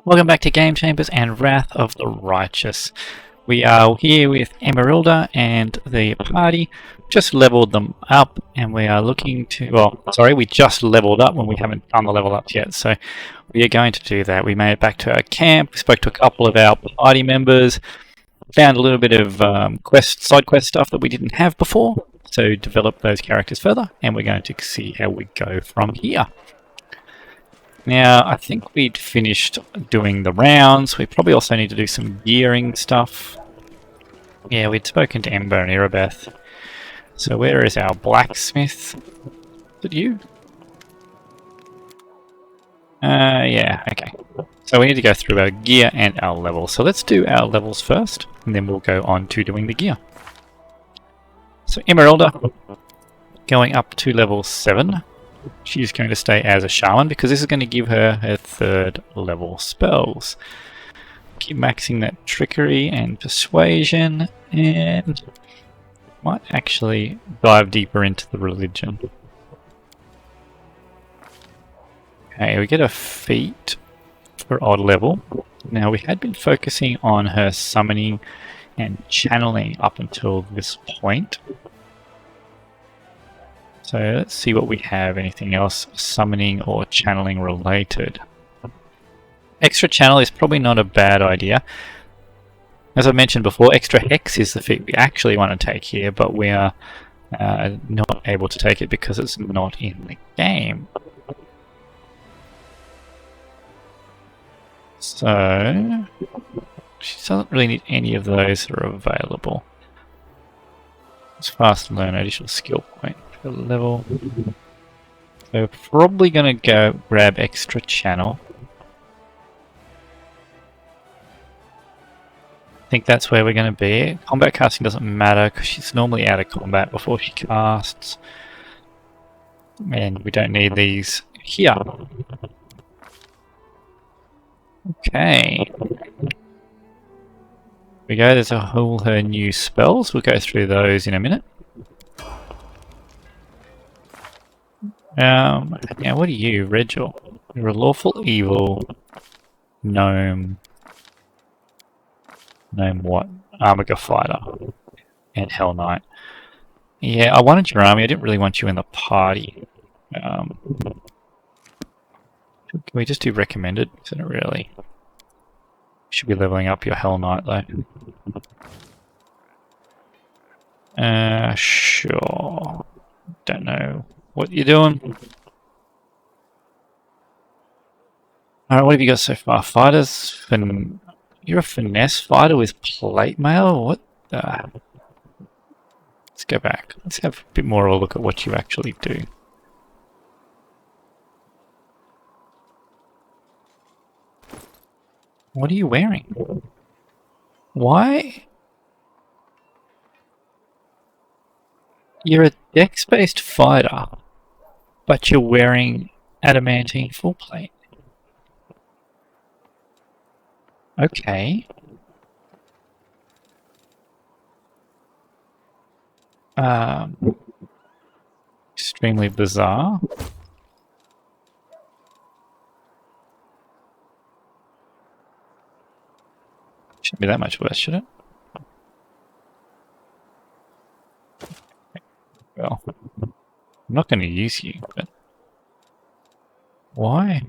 Welcome back to Game Chambers and Wrath of the Righteous. We are here with Emeralda and the party. Just leveled them up and we are looking to... Well, sorry, we just leveled up when we haven't done the level ups yet. So we are going to do that. We made it back to our camp. We spoke to a couple of our party members. Found a little bit of side quest stuff that we didn't have before. So develop those characters further. And we're going to see how we go from here. Now, I think we'd finished doing the rounds. We probably also need to do some gearing stuff. Yeah, we'd spoken to Ember and Irabeth. So where is our blacksmith? Is it you? Yeah, okay. So we need to go through our gear and our levels. So let's do our levels first, and then we'll go on to doing the gear. So Emeralda, going up to level 7. She's going to stay as a Shaman because this is going to give her her 3rd level spells. Keep maxing that trickery and persuasion, and might actually dive deeper into the religion. Okay, we get a feat for odd level. Now we had been focusing on her summoning and channeling up until this point. So let's see what we have. Anything else summoning or channeling related? Extra channel is probably not a bad idea. As I mentioned before, extra hex is the feat we actually want to take here, but we are not able to take it because it's not in the game. So she doesn't really need any of those that are available. It's fast learn, additional skill point. Level. So probably going to go grab extra channel. I think that's where we're going to be. Combat casting doesn't matter because she's normally out of combat before she casts. And we don't need these here. Okay. We go, there's a whole her new spells. We'll go through those in a minute. Now what are you, Regil? You're a lawful evil gnome. Gnome what? Armiger fighter. And Hell Knight. Yeah, I wanted your army, I didn't really want you in the party. Can we just do recommended? Isn't it really? Should be leveling up your Hell Knight though. Sure. Don't know what you're doing. Alright, what have you got so far? Fighters? You're a finesse fighter with plate mail? What the... Let's go back. Let's have a bit more of a look at what you actually do. What are you wearing? Why? You're a dex-based fighter, but you're wearing adamantine full plate. Okay. Extremely bizarre. Shouldn't be that much worse, should it? Well, I'm not going to use you, but why?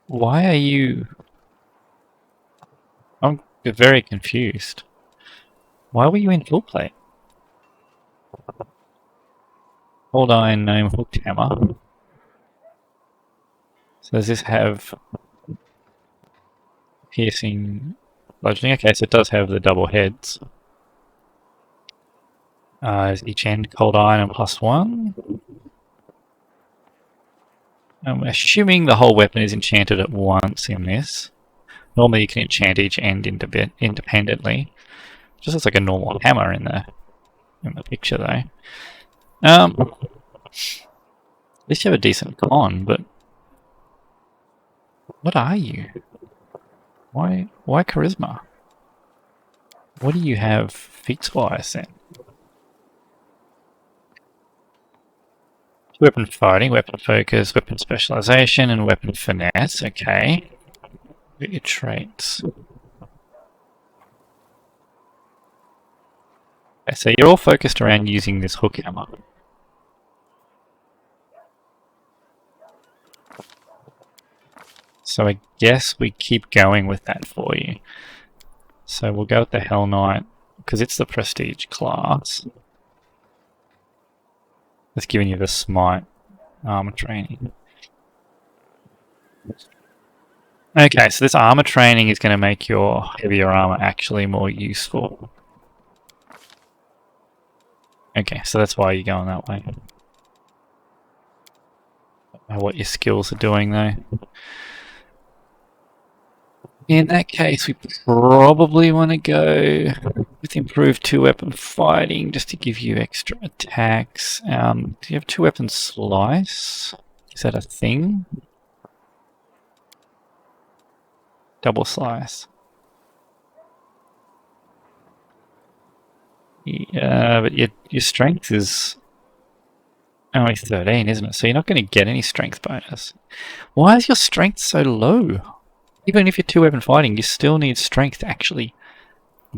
Why are you... I'm very confused. Why were you in full plate? Hold iron, gnome, hooked hammer. So does this have piercing, bludgeoning? Okay, so it does have the double heads. Is each end cold iron and +1? I'm assuming the whole weapon is enchanted at once in this. Normally you can enchant each end independently. Just looks like a normal hammer in the picture though. At least you have a decent con, but what are you? Why charisma? What do you have feats-wise then? Weapon fighting, weapon focus, weapon specialization, and weapon finesse. Okay. Get your traits. Okay, so you're all focused around using this hook hammer. So I guess we keep going with that for you. So we'll go with the Hell Knight, because it's the prestige class. It's giving you the smite armor training. Okay, so this armor training is going to make your heavier armor actually more useful. Okay, so that's why you're going that way. I don't know what your skills are doing though. In that case, we probably want to go with improved 2-weapon fighting just to give you extra attacks. Do you have 2-weapon slice? Is that a thing? Double slice. Yeah, but your strength is only 13, isn't it? So you're not going to get any strength bonus. Why is your strength so low? Even if you're 2-weapon fighting, you still need strength to actually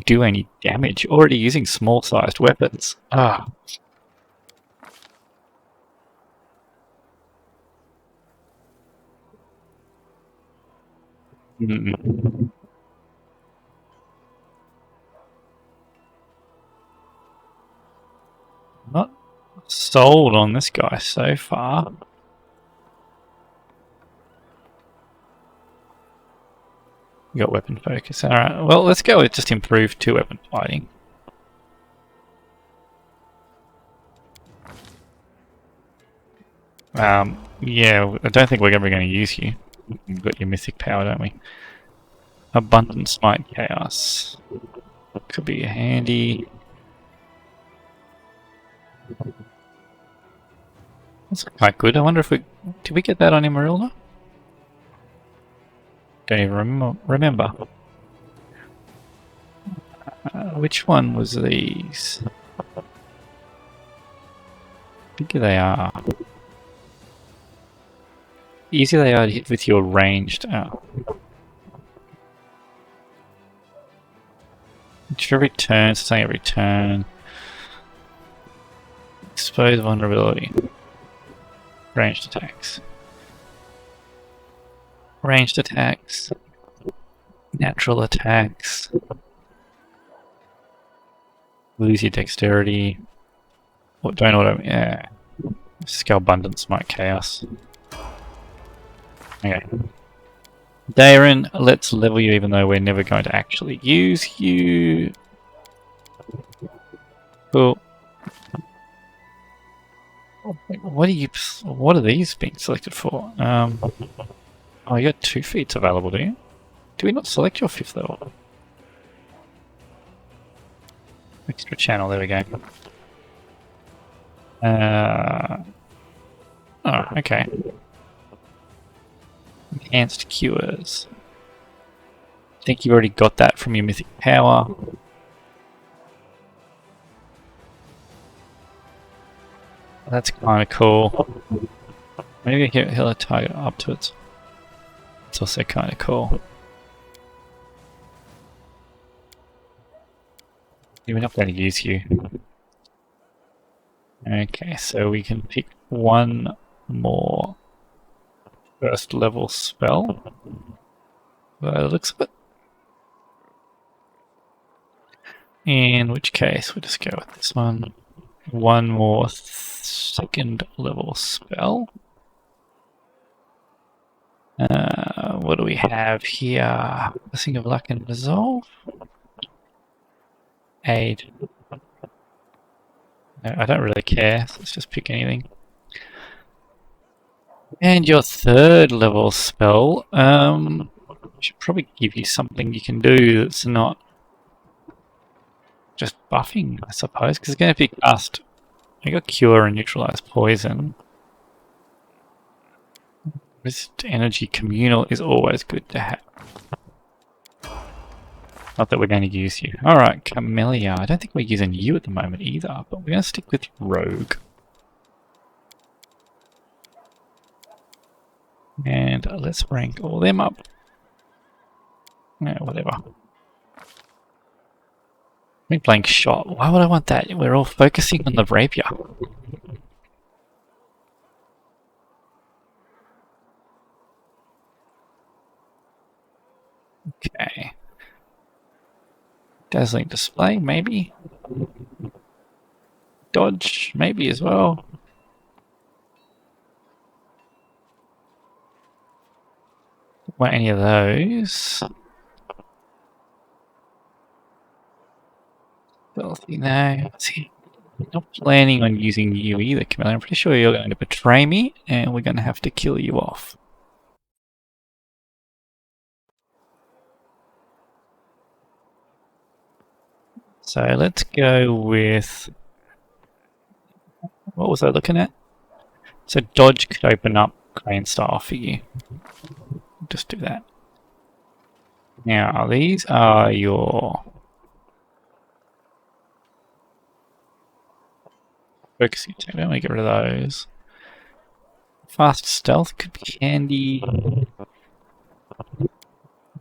do any damage. You're already using small-sized weapons. Ah. Not sold on this guy so far. You got weapon focus. Alright, well, let's go with just improved 2-weapon fighting. Yeah, I don't think we're ever going to use you. We've got your mythic power, don't we? Abundant Smite Chaos. Could be handy. That's quite good. I wonder if we... Did we get that on Emeralda? Don't even remember. Which one was these? How big they are. Easy they are to hit with your ranged. Every turn, so saying every turn. Expose vulnerability. Ranged attacks. Ranged attacks. Natural attacks. Lose your dexterity. What don't auto? Yeah. Scale abundance, smite chaos. Okay. Darren, let's level you even though we're never going to actually use you. Cool. What are these being selected for? Oh, you got 2 feats available, do you? Do we not select your 5th level? Extra channel, there we go. Oh, okay. Enhanced cures. I think you've already got that from your mythic power. That's kind of cool. Maybe heal a target up to it. It's also kind of cool. We're not going to use you. Okay, so we can pick one more first level spell. By the looks of it. In which case, we'll just go with this one. One more second level spell. What do we have here? Blessing of Luck and Resolve. Aid. No, I don't really care, so let's just pick anything. And your 3rd level spell, should probably give you something you can do that's not just buffing, I suppose, because it's going to be cast. You got Cure and Neutralize Poison. Resist Energy Communal is always good to have. Not that we're going to use you. Alright, Camellia. I don't think we're using you at the moment either, but we're going to stick with Rogue. And let's rank all them up. Yeah, whatever. Blank shot. Why would I want that? We're all focusing on the rapier. Okay. Dazzling display, maybe. Dodge, maybe as well. Don't want any of those. Stealthy, no. See, I'm not planning on using you either, Camilla. I'm pretty sure you're going to betray me, and we're going to have to kill you off. So let's go with... What was I looking at? So dodge could open up crane style for you. Just do that. Now, these are your... focusing attack. Let me get rid of those. Fast stealth could be handy. Well,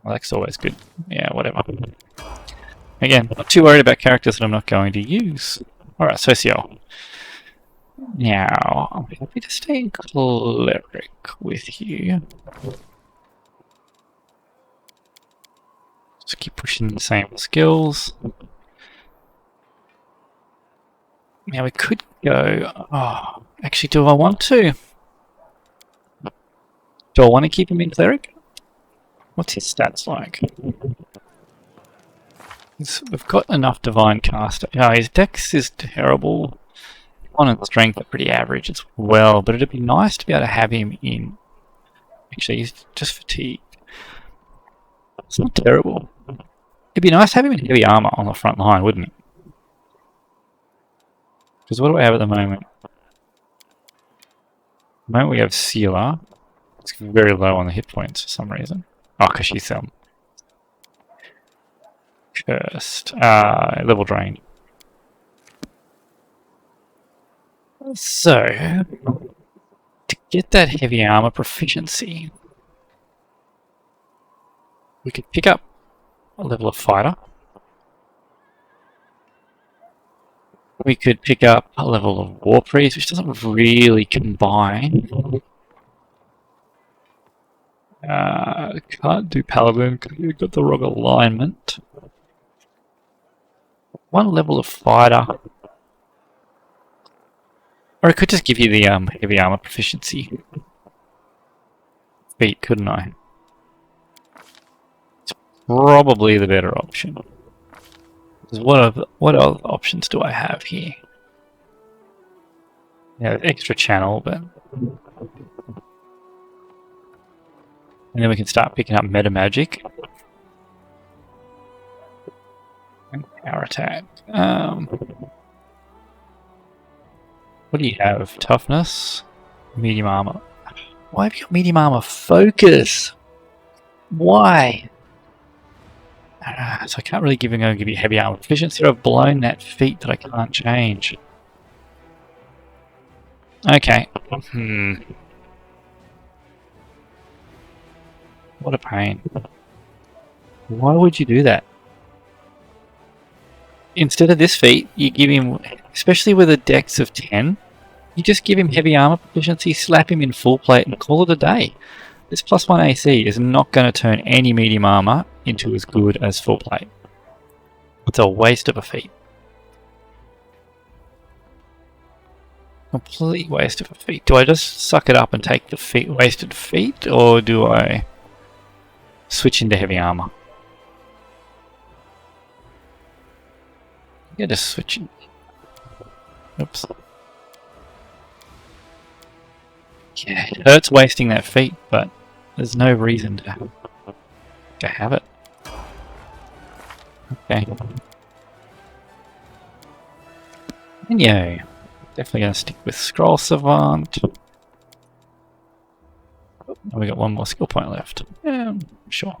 that's always good. Yeah, whatever. Again, not too worried about characters that I'm not going to use. Alright, Socio. Now, I'm happy to stay in Cleric with you. Just keep pushing the same skills. Now we could go... Oh, actually, do I want to? Do I want to keep him in Cleric? What's his stats like? We've got enough Divine Caster. Oh, his Dex is terrible. On and strength are pretty average as well, but it'd be nice to be able to have him in. Actually, he's just fatigued. It's not terrible. It'd be nice to have him in heavy armor on the front line, wouldn't it? Because what do I have at the moment? At the moment we have Sealer. It's very low on the hit points for some reason. Oh, because she's cursed. Level drained. So, to get that heavy armor proficiency, we could pick up a level of fighter. We could pick up a level of war priest, which doesn't really combine. Can't do paladin because you've got the wrong alignment. One level of fighter. Or I could just give you the heavy armor proficiency feat, couldn't I? It's probably the better option. What other options do I have here? Yeah, extra channel, but... And then we can start picking up meta magic. And power attack. What do you have? Toughness? Medium armor. Why have you got medium armor? Focus! Why? So I can't really give you heavy armor proficiency. I've blown that feat that I can't change. Okay. What a pain. Why would you do that? Instead of this feat, you give him, especially with a dex of 10, you just give him heavy armor proficiency, slap him in full plate, and call it a day. This +1 AC is not going to turn any medium armor into as good as full plate. It's a waste of a feat. Complete waste of a feat. Do I just suck it up and take the wasted feat, or do I switch into heavy armor? Yeah, just switch in. Oops. Yeah, it hurts wasting that feat, but there's no reason to have it. Okay. Nenio. Definitely going to stick with Scroll Savant. Oh, we got one more skill point left. Yeah, sure.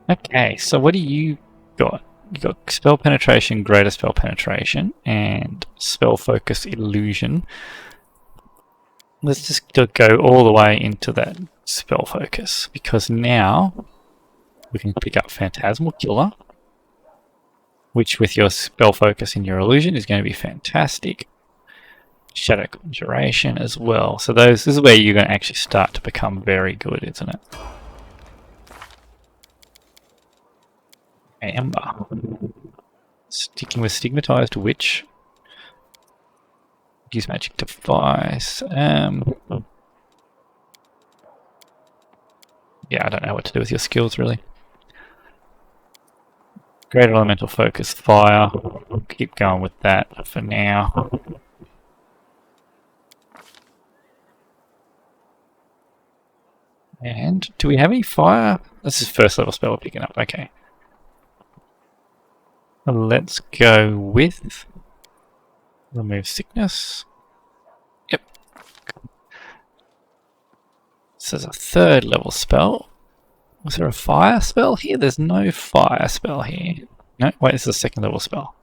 Okay, so what do you got? You got Spell Penetration, Greater Spell Penetration, and Spell Focus Illusion. let's just go all the way into that spell focus, because now we can pick up Phantasmal Killer, which with your spell focus in your illusion is going to be fantastic. Shadow Conjuration as well. So this is where you're going to actually start to become very good, isn't it? Amber. Sticking with Stigmatized Witch. Use Magic Device. Yeah, I don't know what to do with your skills, really. Great Elemental Focus Fire. We'll keep going with that for now. And do we have any fire? This is first level spell we're picking up, okay. Let's go with Remove Sickness. Yep. This is a third level spell. Was there a fire spell here? There's no fire spell here. No, wait, this is a second level spell.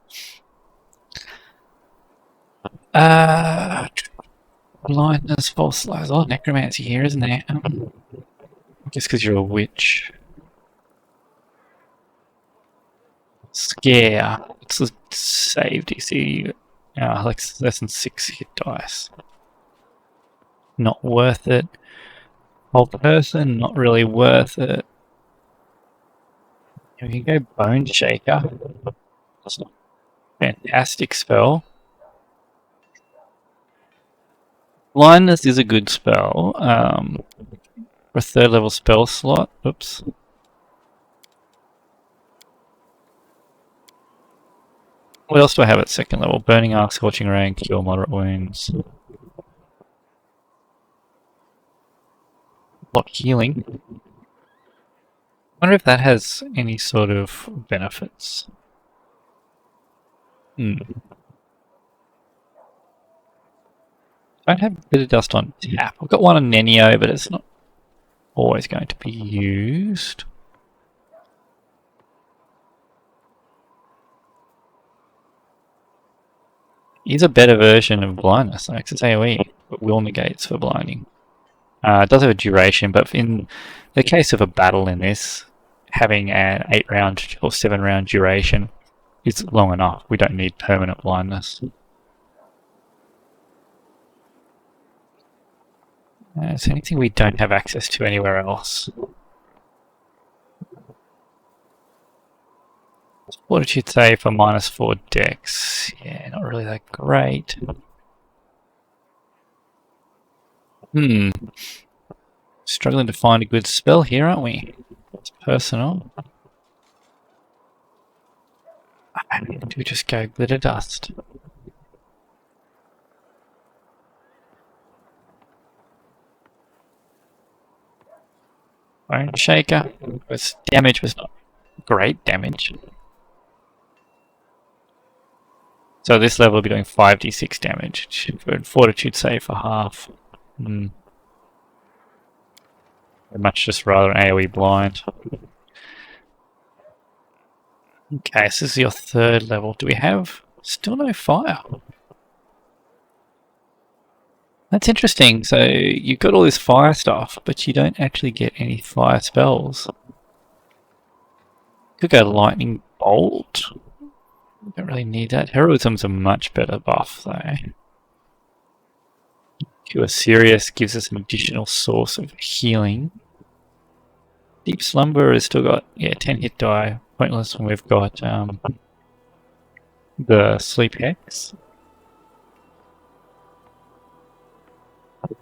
Blindness, false lies. Oh, necromancy here, isn't there? I guess because you're a witch. Scare. It's a save DC. Like less than 6 hit dice. Not worth it. Whole person, not really worth it. We can go Bone Shaker. That's a fantastic spell. Blindness is a good spell. For a third level spell slot. Oops. What else do I have at second level? Burning Arc, Scorching Rain, Cure Moderate Wounds. Block Healing. I wonder if that has any sort of benefits. I don't have Bitter Dust on tap. I've got one on Nenio, but it's not always going to be used. Is a better version of blindness. Like it's AoE, but will negates for blinding. It does have a duration, but in the case of a battle in this, having an 8-round or 7-round duration is long enough. We don't need permanent blindness. Is there anything we don't have access to anywhere else? What did you say for -4 dex? Yeah, not really that great. Struggling to find a good spell here, aren't we? It's personal. Do we just go Glitter Dust? Bone Shaker. Its damage was not great damage. So this level will be doing 5d6 damage. Fortitude save for half. I'd much just rather an AoE blind. Okay, so this is your third level. Do we have still no fire? That's interesting. So you've got all this fire stuff, but you don't actually get any fire spells. Could go Lightning Bolt. Don't really need that. Heroism's a much better buff though. Cure Serious gives us an additional source of healing. Deep Slumber has still got 10 hit die. Pointless when we've got the Sleep Hex.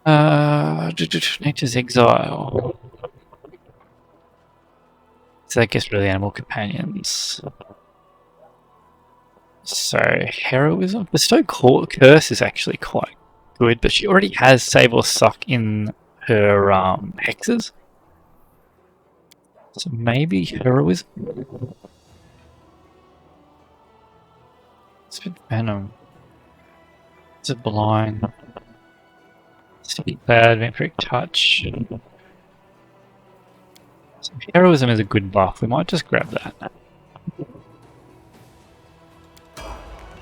Nature's Exile. So I guess really Animal Companions. So Heroism. Bestow Curse is actually quite good, but she already has Save or Suck in her hexes. So maybe Heroism. It's a bit Venom. It's a Blind. Sticky Cloud, Vampiric Touch. So Heroism is a good buff. We might just grab that.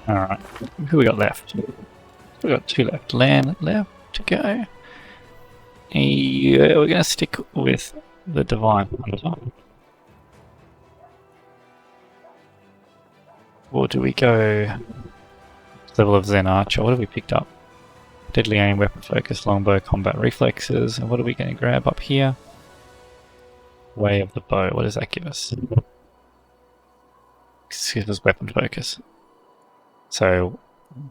Alright, who we got left? We got 2 left. Land left to go. Yeah, we're going to stick with the Divine Hunter. Or do we go level of Zen Archer? What have we picked up? Deadly aim, weapon focus, longbow, combat reflexes. And what are we going to grab up here? Way of the bow. What does that give us? It gives us weapon focus. So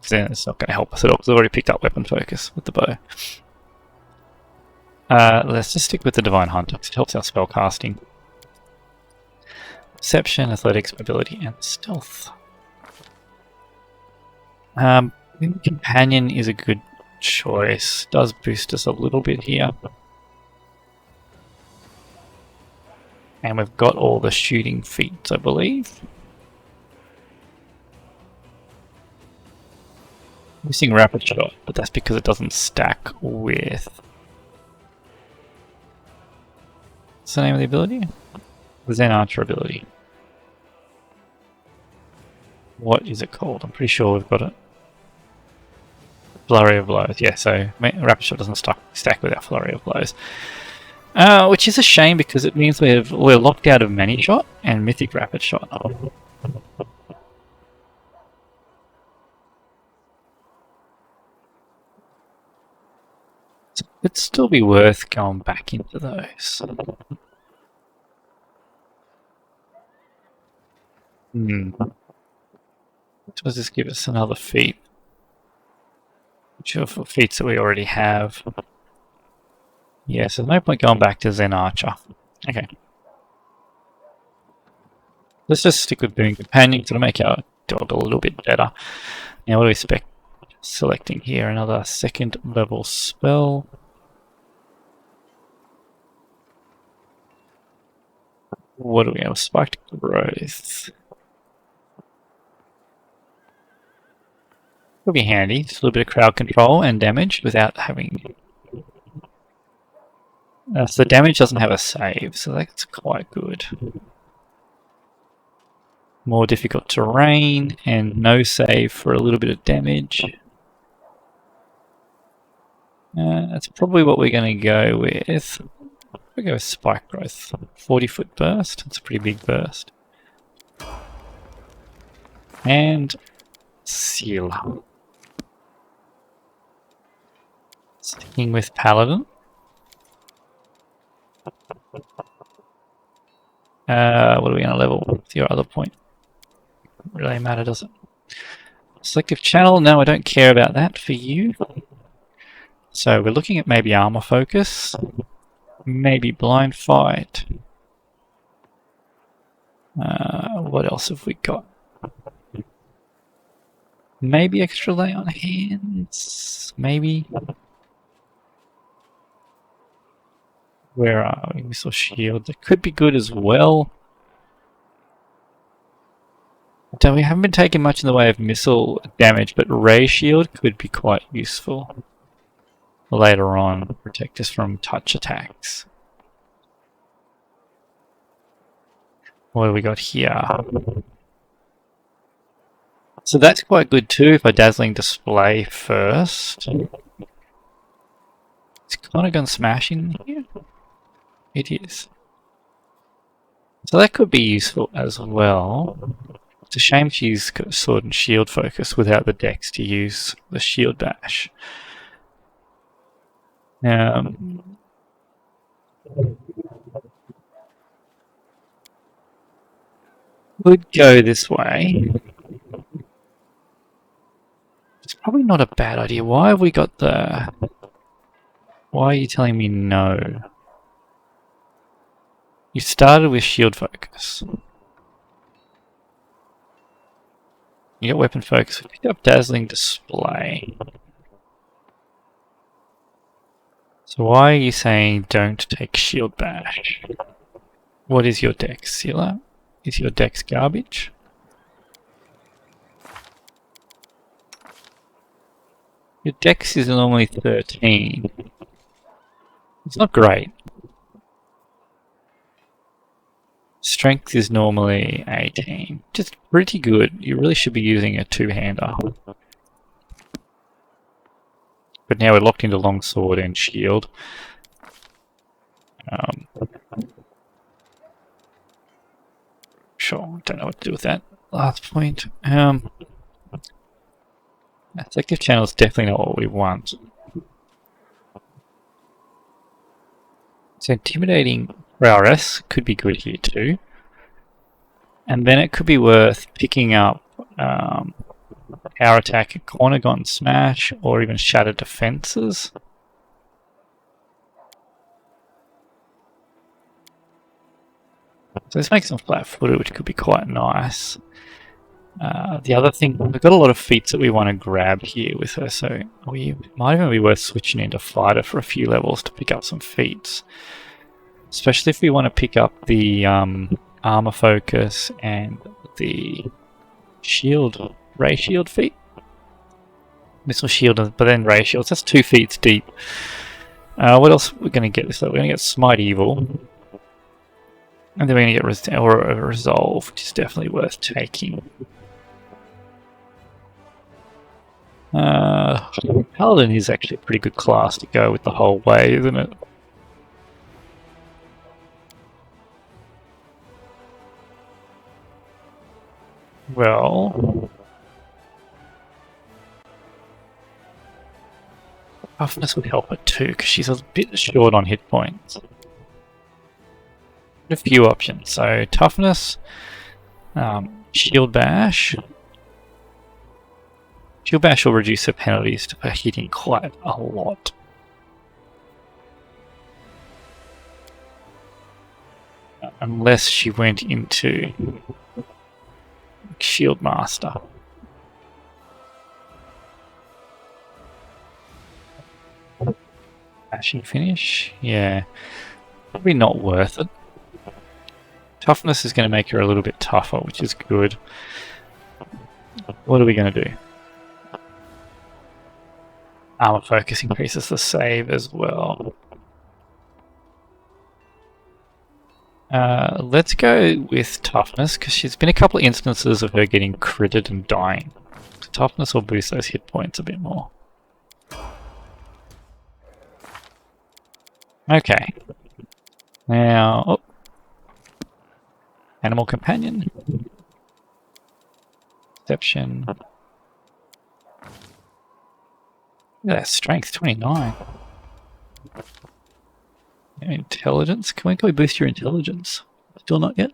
Zen is not going to help us at all because I've already picked up weapon focus with the bow. Let's just stick with the Divine Hunter because it helps our spell casting. Perception, athletics, mobility, and stealth. I think Companion is a good choice. Does boost us a little bit here. And we've got all the shooting feats, I believe. Missing Rapid Shot, but that's because it doesn't stack with... What's the name of the ability? The Zen Archer ability. What is it called? I'm pretty sure we've got it. Flurry of Blows. Yeah, so Rapid Shot doesn't stack with our Flurry of Blows. Which is a shame because it means we're locked out of Many Shot and Mythic Rapid Shot. So it'd still be worth going back into those. Does this give us another feat? Which are for feats that we already have. Yeah, so there's no point going back to Zen Archer. Okay. Let's just stick with Boon Companion to make our dog a little bit better. Now what do we expect? Selecting here another second level spell. What do we have? Spiked Growth. Could be handy. Just a little bit of crowd control and damage without having... so the damage doesn't have a save, so that's quite good. More difficult terrain and no save for a little bit of damage. That's probably what we're going to go with. We'll go with Spike Growth. 40-foot burst. That's a pretty big burst. And Seal. Sticking with Paladin. What are we going to level? What's your other point? Doesn't really matter, does it? Selective Channel. No, I don't care about that for you. So we're looking at maybe Armor Focus. Maybe Blind Fight. What else have we got? Maybe Extra Lay on Hands. Maybe. Where are we? We saw Shield. That could be good as well. We haven't been taking much in the way of missile damage, but Ray Shield could be quite useful later on. Protect us from touch attacks. What do we got here? So that's quite good too if I Dazzling Display first. Is Conagon smashing here? It is. So that could be useful as well. It's a shame she's got Sword and Shield focus without the dex to use the Shield Bash. Would go this way. It's probably not a bad idea. Why have we got the... Why are you telling me no? You started with Shield Focus. You got Weapon Focus. We picked up Dazzling Display. So why are you saying don't take Shield Bash? What is your dex, Sealer? Is your dex garbage? Your dex is normally 13. It's not great. Strength is normally 18. Just pretty good. You really should be using a two-hander. But now we're locked into Longsword and Shield. Don't know what to do with that last point. Selective channel is definitely not what we want. So intimidating RS could be good here too. And then it could be worth picking up Power Attack, Corner Gone Smash, or even Shattered Defenses. So this makes them flat-footed, which could be quite nice. The other thing, we've got a lot of feats that we want to grab here with her, so we might even be worth switching into Fighter for a few levels to pick up some feats. Especially if we want to pick up the Armor Focus and the Shield, Ray Shield feat. Missile Shield, but then Ray Shields. That's 2 feats deep. What else we're going to get this level? We're going to get Smite Evil. And then we're going to get Resolve, which is definitely worth taking. Paladin is actually a pretty good class to go with the whole way, isn't it? Well, Toughness would help her too, because she's a bit short on hit points. A few options. So Toughness, Shield Bash. Shield Bash will reduce her penalties to her hitting quite a lot. Unless she went into Shield Master. Bashing finish? Yeah. Probably not worth it. Toughness is going to make her a little bit tougher, which is good. What are we going to do? Armor Focus increases the save as well. Let's go with Toughness, because there's been a couple of instances of her getting critted and dying. So Toughness will boost those hit points a bit more. Okay. Now, oh. Animal Companion. Perception. Look at that strength, 29. Intelligence? Can we boost your intelligence? Still not yet?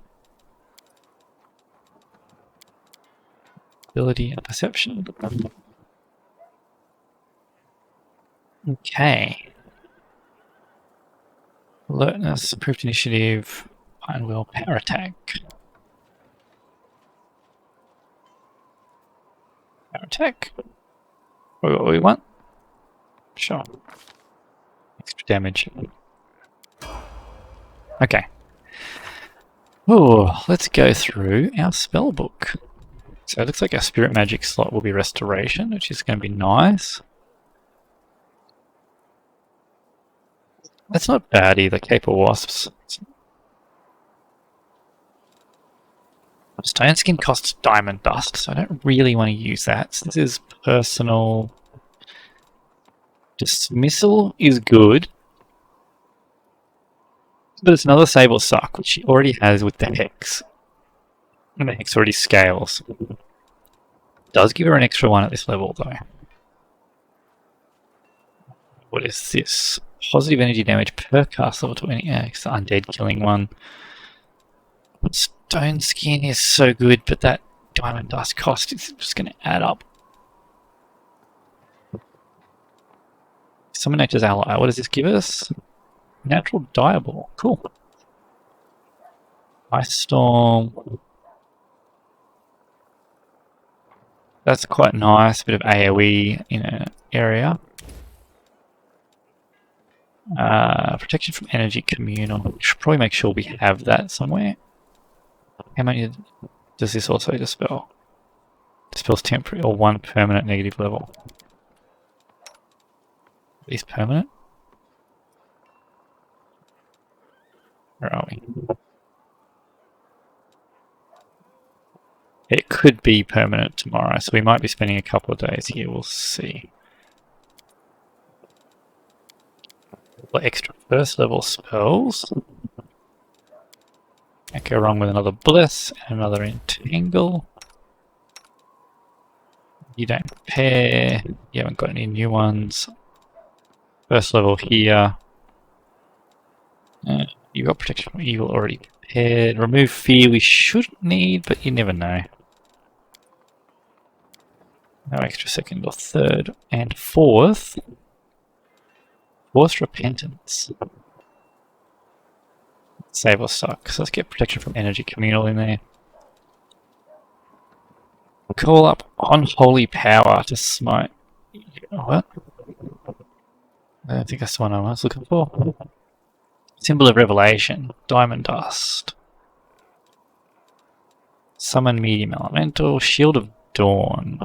Ability and perception. Okay. Alertness, improved initiative, Iron Will, Power Attack. Power Attack. What we want? Sure. Extra damage. Okay. Oh, let's go through our spell book. So it looks like our Spirit Magic slot will be Restoration, which is going to be nice. That's not bad either, Cape of Wasps. Stone Skin costs Diamond Dust, so I don't really want to use that. So this is personal. Dismissal is good, but it's another Save or Suck, which she already has with the Hex. And the Hex already scales. Does give her an extra one at this level, though. What is this? Positive energy damage per cast level 20. Yeah, it's the undead killing one. Stone Skin is so good, but that Diamond Dust cost is just going to add up. Summon Nature's Ally. What does this give us? Natural Diaball. Cool. Ice Storm. That's quite nice. A bit of AoE in an area. Protection from Energy Communal. We should probably make sure we have that somewhere. How many does this also dispel? Dispels temporary or 1 permanent negative level. Is permanent? Where are we? It could be permanent tomorrow, so we might be spending a couple of days here. We'll see. Extra first level spells. Can't go wrong with another Bless and another Entangle. You don't prepare. You haven't got any new ones. First level here. You've got Protection from Evil already prepared. Remove Fear we shouldn't need, but you never know. No extra second or third. And fourth. Forced Repentance. Save or suck. So let's get Protection from Energy Communal in there. Call up Unholy Power to smite. What? I don't think that's the one I was looking for. Symbol of Revelation. Diamond Dust. Summon Medium Elemental. Shield of Dawn.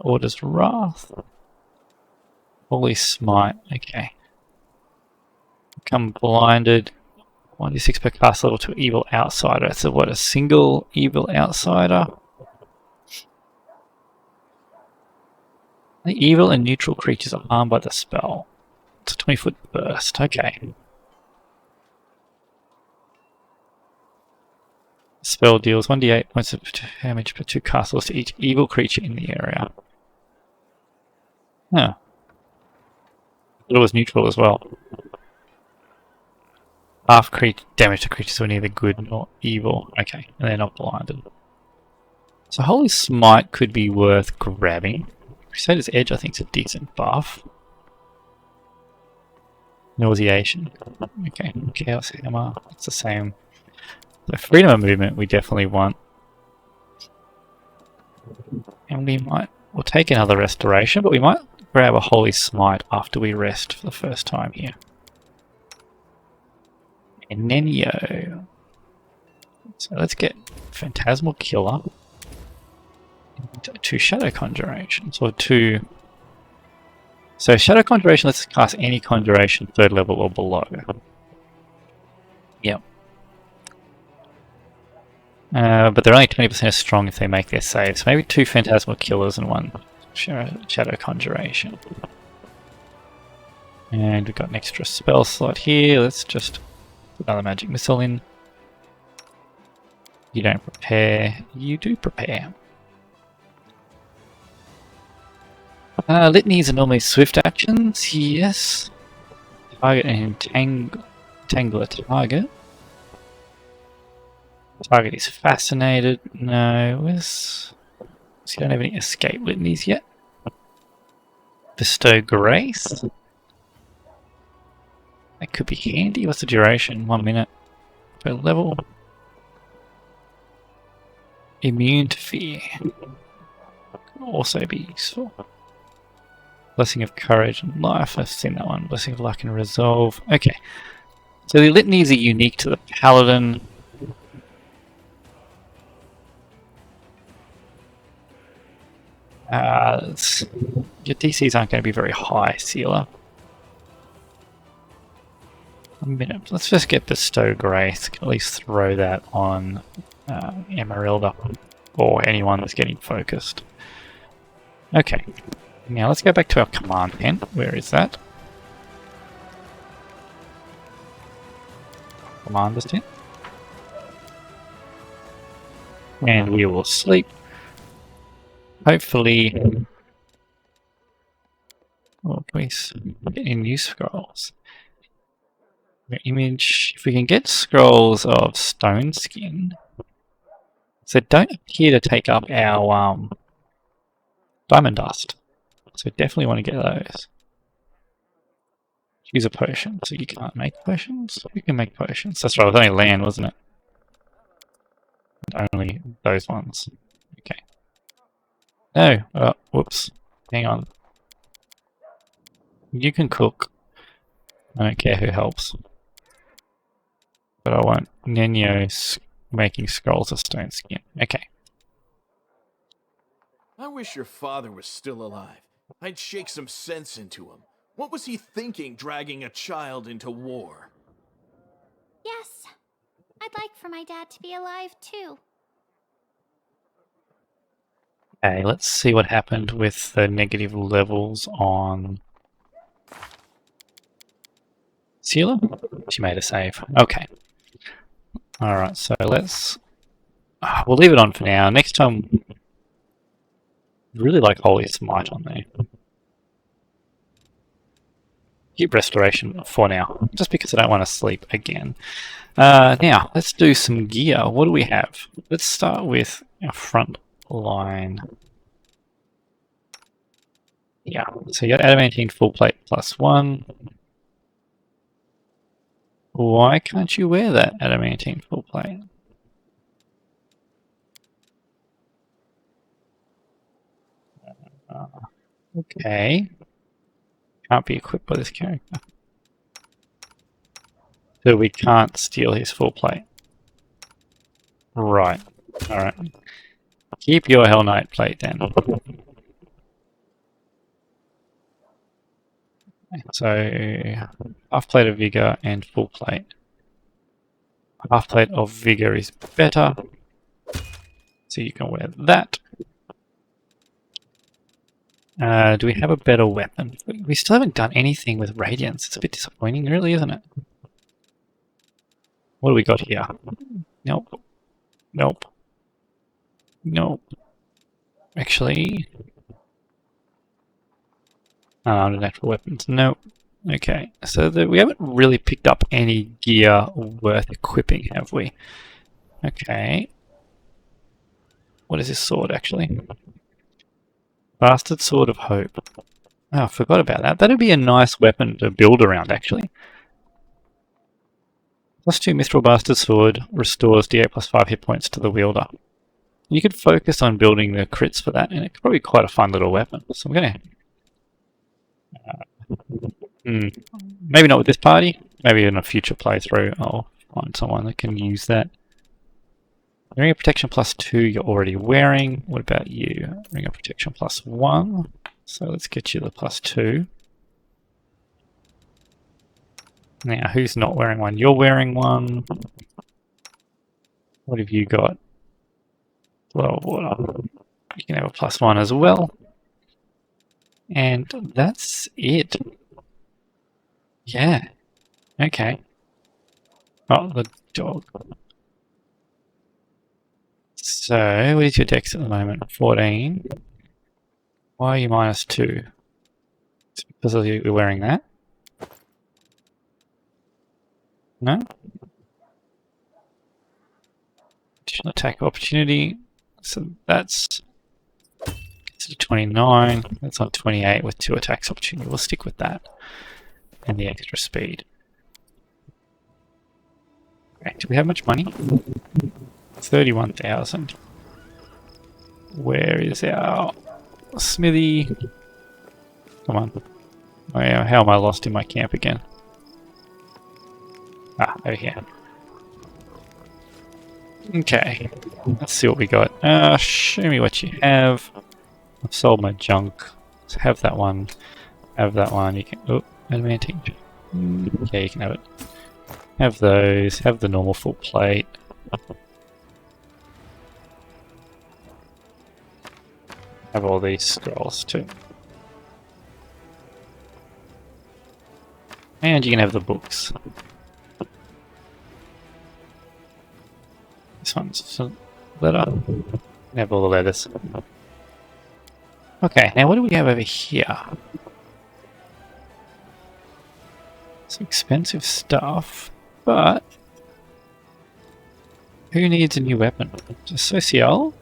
Orders Wrath. Holy Smite. Okay. Become blinded. 1d6 per cast level to Evil Outsider. So what, a single Evil Outsider? The evil and neutral creatures are harmed by the spell. It's a 20-foot burst. Okay. Spell deals 1d8 points of damage per 2 castles to each evil creature in the area. Huh. It was neutral as well. Half damage to creatures who are neither good nor evil. Okay, and they're not blinded. So Holy Smite could be worth grabbing. Crusader's Edge I think is a decent buff. Nauseation. Okay, Chaos Hammer. It's the same. So freedom of movement we definitely want. And we'll take another restoration, but we might grab a Holy Smite after we rest for the first time here. And Nenio. So let's get Phantasmal Killer. And 2 Shadow Conjurations, or 2... So Shadow Conjuration lets us cast any conjuration 3rd level or below. Yep. But they're only 20% as strong if they make their saves. So maybe 2 Phantasmal Killers and 1 Shadow Conjuration. And we've got an extra spell slot here. Let's just put another Magic Missile in. You don't prepare. You do prepare. Litanies are normally swift actions. Yes. Target and entangle a target. Target is fascinated. No. So you don't have any escape litanies yet. Bestow Grace. That could be handy. What's the duration? 1 minute per level. Immune to Fear. Could also be useful. Blessing of Courage and Life. I've seen that one. Blessing of Luck and Resolve. Okay. So the litanies are unique to the Paladin. Your DCs aren't going to be very high, Sealer. 1 minute. Let's just get Bestow Grace. At least throw that on Emeralda. Or anyone that's getting focused. Okay. Now let's go back to our command pen. Where is that? Commander's tent. And we will sleep. Hopefully... Oh, can we get any new scrolls? Image... If we can get scrolls of Stone Skin... So don't appear to take up our Diamond Dust. So definitely want to get those. Choose a potion. So you can't make potions? You can make potions. That's right, it was only land, wasn't it? And only those ones. Okay. No! Oh, whoops. Hang on. You can cook. I don't care who helps. But I want Nenio making scrolls of stone skin. Okay. I wish your father was still alive. I'd shake some sense into him. What was he thinking, dragging a child into war? Yes. I'd like for my dad to be alive, too. Okay, let's see what happened with the negative levels on Sealer. She made a save. Okay. Alright, so let's... we'll leave it on for now. Next time... really like Holy Smite on there. Keep Restoration for now, just because I don't want to sleep again. Now, let's do some gear. What do we have? Let's start with our front line. Yeah, so you got adamantine full plate +1. Why can't you wear that adamantine full plate? Okay. Can't be equipped by this character. So we can't steal his full plate. Right. Alright. Keep your Hell Knight plate then. So, half plate of Vigor and full plate. Half plate of Vigor is better. So you can wear that. Do we have a better weapon? We still haven't done anything with Radiance. It's a bit disappointing, really, isn't it? What do we got here? Nope. Nope. Nope. Actually... unnatural weapons. Nope. Okay, so we haven't really picked up any gear worth equipping, have we? Okay. What is this sword, actually? Bastard Sword of Hope. Oh, I forgot about that. That'd be a nice weapon to build around, actually. +2 Mithril Bastard Sword restores D8 +5 hit points to the wielder. You could focus on building the crits for that, and it's probably quite a fun little weapon. So I'm going to... maybe not with this party. Maybe in a future playthrough I'll find someone that can use that. Ring of Protection +2 you're already wearing. What about you? Ring of Protection +1. So let's get you the +2. Now, who's not wearing one? You're wearing one. What have you got? Well, WotR. You can have a +1 as well. And that's it. Yeah. Okay. Oh, the dog. So, what is your dex at the moment? 14. Why are you -2? It's because you're wearing that? No? Additional attack opportunity. So that's 29. That's on 28 with 2 attacks opportunity. We'll stick with that. And the extra speed. Okay, do we have much money? 31,000. Where is our smithy? Come on. Oh yeah, how am I lost in my camp again? Ah, over here. Okay, let's see what we got. Show me what you have. I've sold my junk. Let's have that one. Have that one. You can. Oh, adamantine. Okay, you can have it. Have those. Have the normal full plate. Have all these scrolls too. And you can have the books. This one's a letter. You can have all the letters. Okay, now what do we have over here? Some expensive stuff, but who needs a new weapon? Just Social?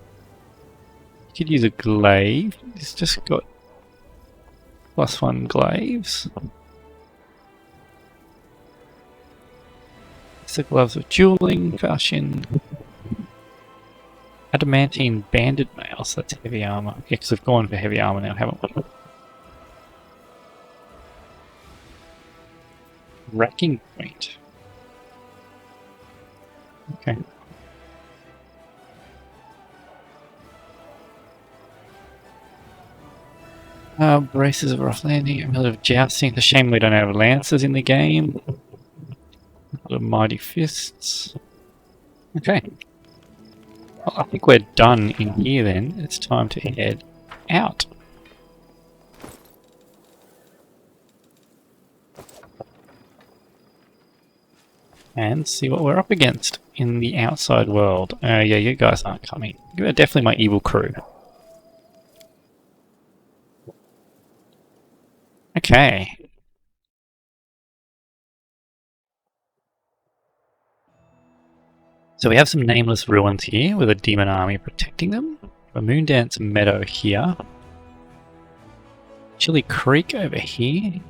You could use a glaive. It's just got +1 glaives. It's the gloves of dueling, fashion. Adamantine banded mails, that's heavy armor. Yeah, because we've gone for heavy armor now, haven't we? Racking point. Okay. Braces of rough landing, amulet of jousting. It's a shame we don't have lances in the game. Mighty fists. Okay. Well, I think we're done in here then. It's time to head out. And see what we're up against. in the outside world. Yeah, you guys aren't coming. You're definitely my evil crew. Okay. So we have some nameless ruins here with a demon army protecting them. A Moondance Meadow here. Chili Creek over here.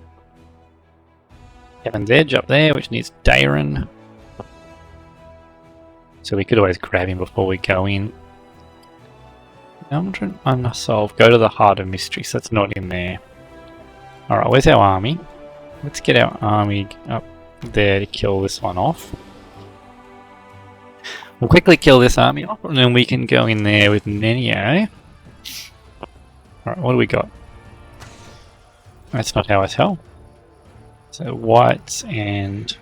Heaven's Edge up there, which needs Dayron. So we could always grab him before we go in. Eldrin Unsolved. Go to the Heart of Mystery, so that's not in there. Alright, where's our army? Let's get our army up there to kill this one off. We'll quickly kill this army off, and then we can go in there with Nenio. Alright, what do we got? That's not how I tell. So whites and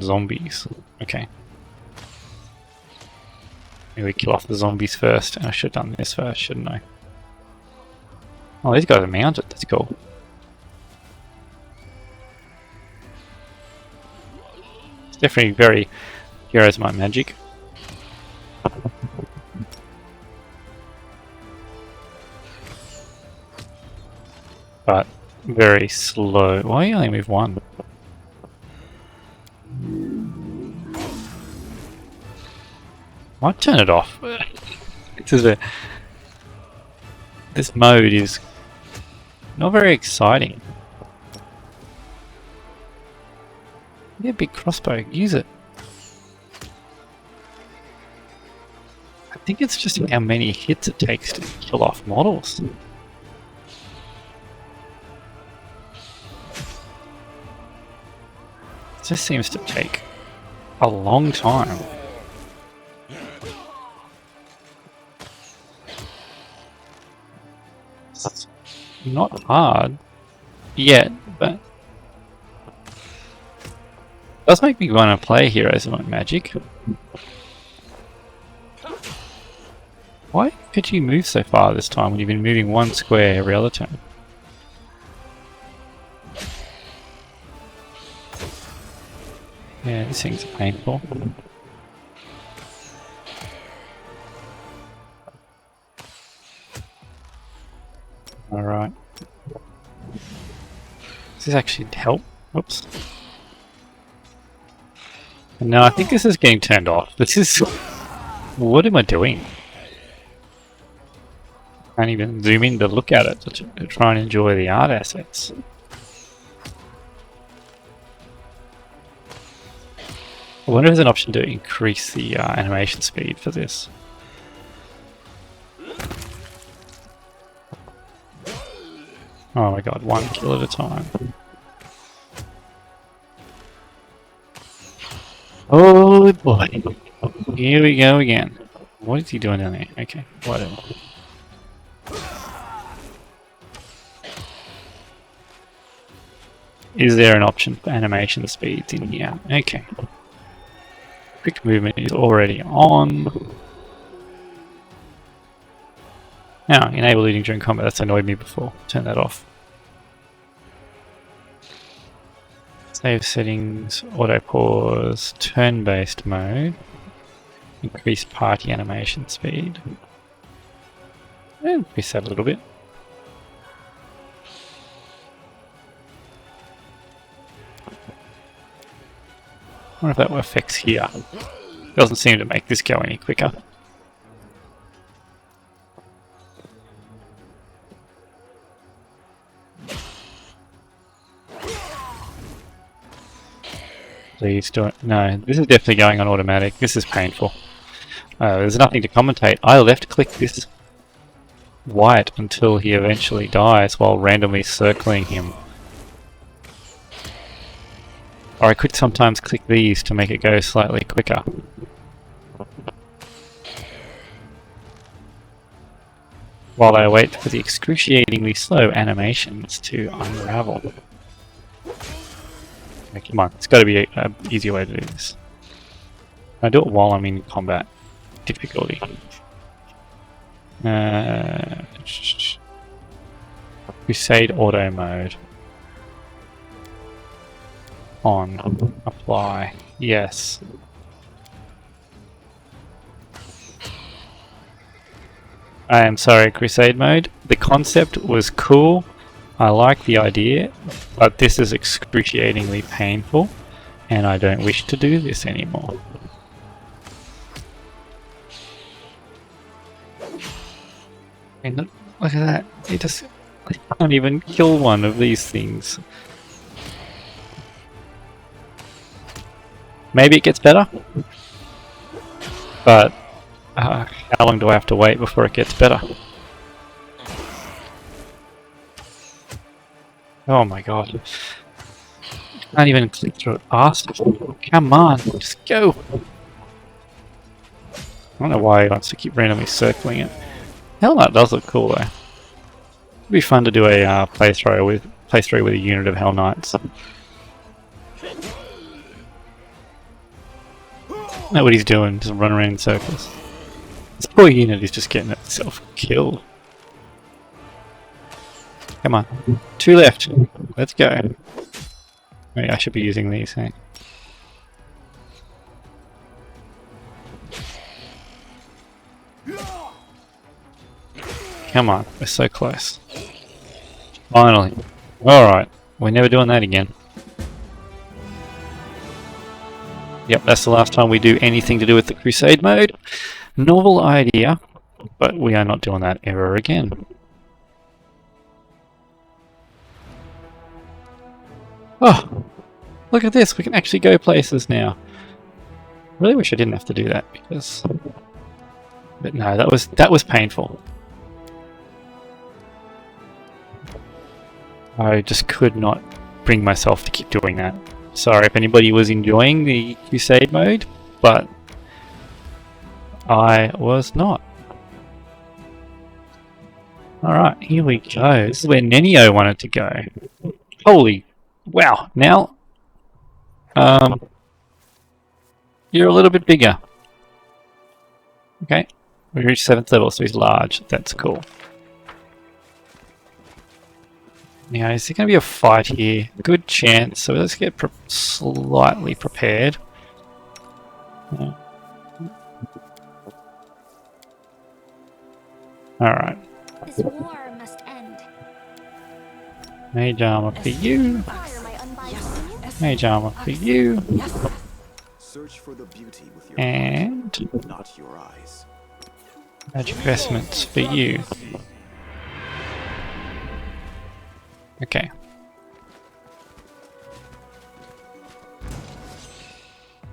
zombies. Okay. Maybe we kill off the zombies first. I should have done this first, shouldn't I? Oh, these guys are mounted. That's cool. It's definitely very Heroes Might Magic. But very slow. Why you only move one? Might turn it off. This mode is not very exciting. Yeah, big crossbow. Use it. I think it's just how many hits it takes to kill off models. It just seems to take a long time. It's not hard yet, but it does make me want to play Heroes Might Magic. Why could you move so far this time when you've been moving one square every other turn? Yeah, these things are painful. Alright. Does this actually help? Whoops. No, I think this is getting turned off. This is... What am I doing? I can't even zoom in to look at it to try and enjoy the art assets. I wonder if there's an option to increase the animation speed for this. Oh my god, one kill at a time. Oh boy. Here we go again. What is he doing down there? Okay, whatever. Is there an option for animation speeds in here? Okay. Quick movement is already on. Now, enable leading during combat. That's annoyed me before. Turn that off. Save settings, auto pause, turn-based mode. Increase party animation speed. Increase that a little bit. I wonder if that affects here. Doesn't seem to make this go any quicker. Please do it. No, this is definitely going on automatic. This is painful. There's nothing to commentate. I left click this white until he eventually dies while randomly circling him. Or I could sometimes click these to make it go slightly quicker. While I wait for the excruciatingly slow animations to unravel. Okay, come on, it's got to be an easier way to do this. I do it while I'm in combat difficulty. Crusade auto mode. On. Apply. Yes. I am sorry, Crusade mode. The concept was cool. I like the idea, but this is excruciatingly painful, and I don't wish to do this anymore. And look at that. It just I can't even kill one of these things. Maybe it gets better, but how long do I have to wait before it gets better? Oh my god. Can't even click through it past it. Come on, just go! I don't know why he wants to keep randomly circling it. Hell, that does look cool though. It'd be fun to do a playthrough with a unit of Hell Knights. Know what he's doing, just run around in circles. This poor unit is just getting itself killed. Come on. 2 left. Let's go. Wait, I should be using these, hey? Come on, we're so close. Finally. Alright, we're never doing that again. Yep, that's the last time we do anything to do with the Crusade mode. Novel idea, but we are not doing that ever again. Oh, look at this, we can actually go places now. Really wish I didn't have to do that because... But no, that was painful. I just could not bring myself to keep doing that. Sorry if anybody was enjoying the Crusade mode, but I was not. Alright, here we go. This is where Nenio wanted to go. Holy wow, now you're a little bit bigger. Okay, we reached 7th level, so he's large. That's cool. Now, is there going to be a fight here? Good chance, so let's get slightly prepared. Yeah. Alright. This war must end. Mage armor for you. Mage armor for you. Search for the beauty with your And heart, not your eyes. magic vestments for you. Okay.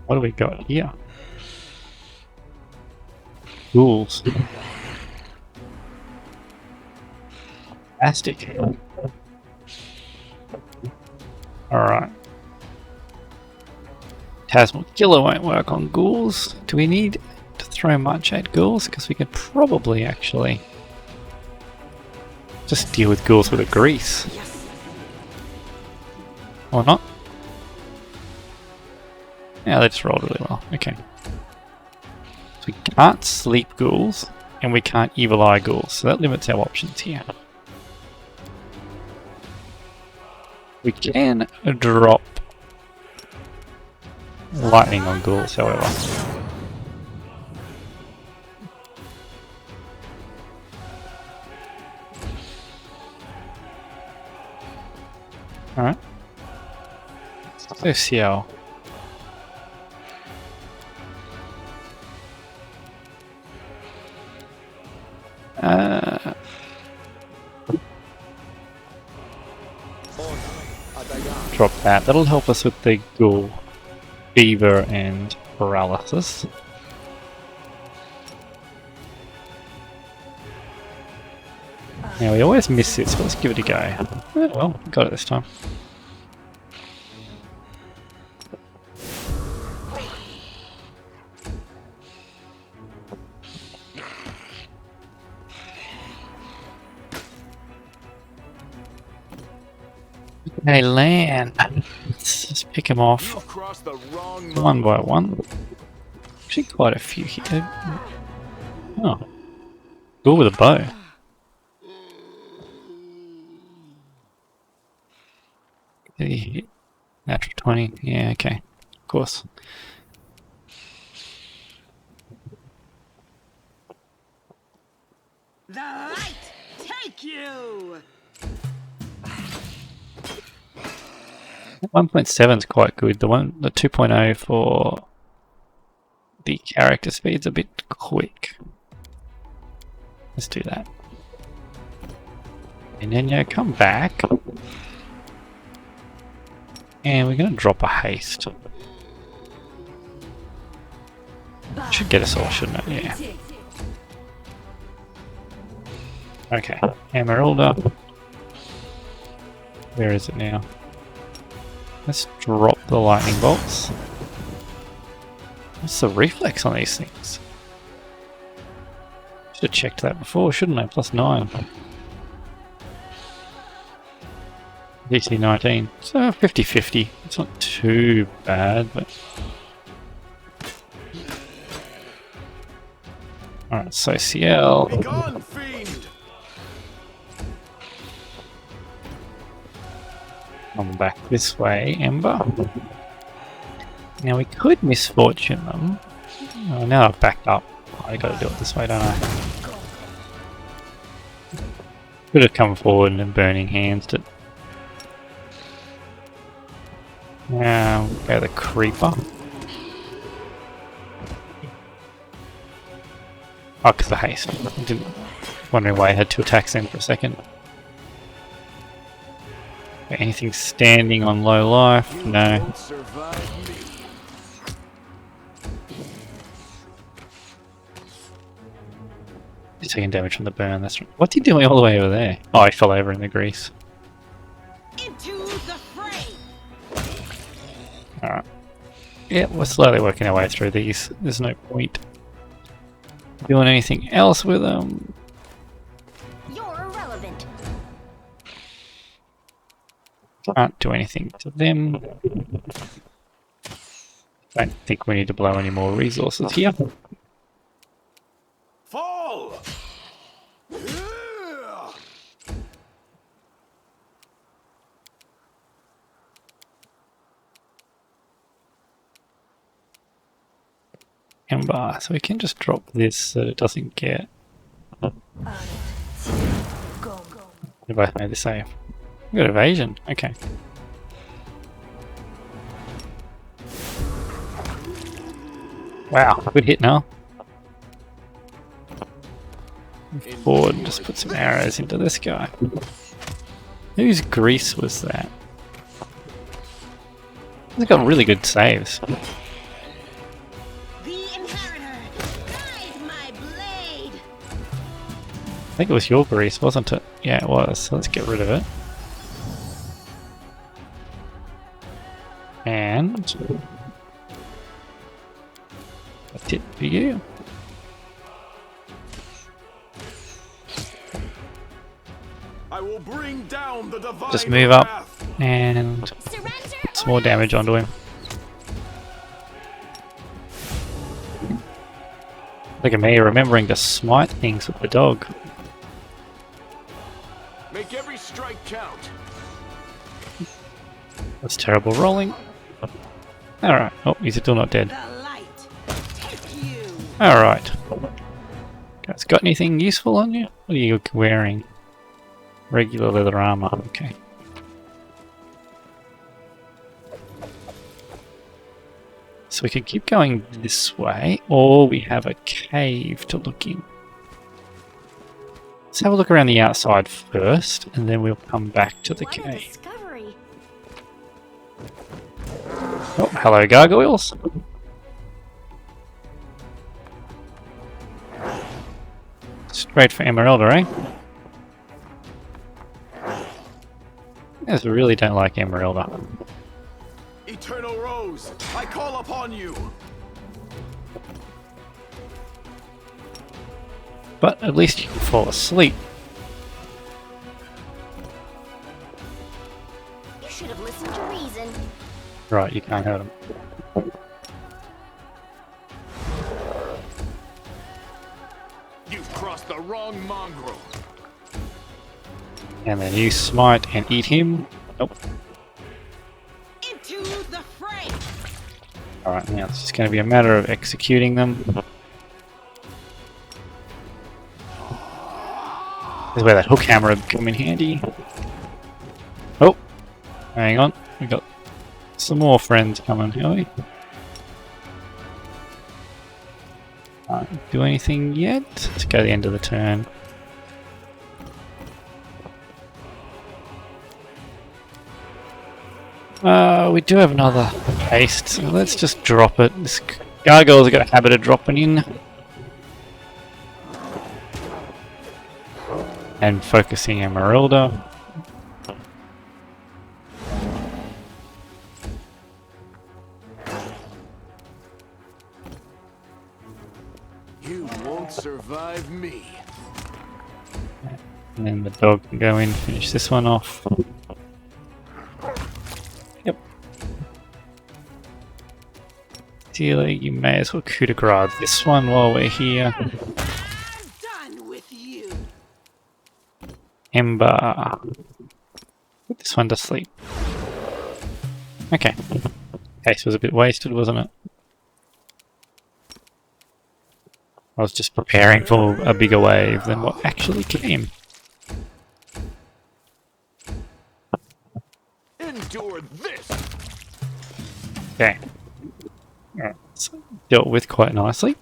What do we got here? Ghouls. Fantastic. Alright. Tasmal Killer won't work on ghouls. Do we need to throw much at ghouls? Because we could probably actually just deal with ghouls with a grease. Or not? Yeah, they just rolled really well. Okay. So we can't sleep ghouls, and we can't evil eye ghouls, so that limits our options here. We can drop lightning on ghouls, however. Alright. So Xiao. Drop that. That'll help us with the ghoul, fever, and paralysis. Now we always miss this, but let's give it a go. Oh, well, got it this time. Hey, land. Let's just pick him off one by one. Actually, quite a few here. Oh, go with a bow. Did he hit? Natural 20. Yeah, okay. of course. The light take you! 1.7 is quite good. The 2.0 for the character speed's a bit quick. Let's do that. And then you come back. And we're going to drop a haste. Should get us all, shouldn't it? Yeah. Okay, Emeralda. Where is it now? Let's drop the lightning bolts. What's the reflex on these things? Should have checked that before, shouldn't I? +9. DC 19. So 50-50. It's not too bad, but... Alright, so CL. Be gone, fiend! Come back this way, Ember. Now we could misfortune them. Oh, now I've backed up. I gotta do it this way, don't I? Could have come forward and burning hands it. Now go the creeper. Oh, because the haste. I didn't wondering why I had 2 attacks in for a second. Anything standing on low life? No. Won't survive me. He's taking damage from the burn. That's right. What's he doing all the way over there? Oh, he fell over in the grease. Into the fray! Alright. Yeah, we're slowly working our way through these. There's no point doing anything else with them. You're irrelevant. Can't do anything to them. Don't think we need to blow any more resources here. Fall! Ember, so we can just drop this so it doesn't get... We both made the save. We got evasion, okay. Wow, good hit now. Forward, just put some arrows into this guy. Whose grease was that? He's got really good saves. The Inheritor! Guide my blade! I think it was your grease, wasn't it? Yeah, it was. So let's get rid of it. And that's it for you. I will bring down the divine Just move up wrath. and Surrender put some more damage onto him. Look at me remembering to smite things with the dog. Make every strike count. That's terrible rolling. Alright. Oh, he's still not dead. The light take you! Alright. Guys, got anything useful on you? What are you wearing? Regular leather armor. Okay. So we could keep going this way, or we have a cave to look in. Let's have a look around the outside first, and then we'll come back to the What a cave. discovery. Oh, hello, gargoyles. Straight for Emeralda, eh? Yes, we really don't like Emeralda. Eternal Rose, I call upon you. But at least you can fall asleep. You should have listened to reason. Right, you can't hurt him. You've crossed the wrong mongrel. And then you smite and eat him. Nope. Into the fray! Alright, now it's just going to be a matter of executing them. This is where that hook hammer would come in handy. Oh! Hang on, we got some more friends coming, have we? Do anything yet? Let's go to the end of the turn. We do have another haste, so let's just drop it. This gargoyle's got a habit of dropping in. And focusing Emeralda. You won't survive me. And then the dog can go in, finish this one off. Yep. Dealer, you may as well coup de grace this one while we're here. I'm done with you. Ember. Put this one to sleep. Okay. Case was a bit wasted, wasn't it? I was just preparing for a bigger wave than what actually came. Endure this. Okay. Alright, so dealt with quite nicely.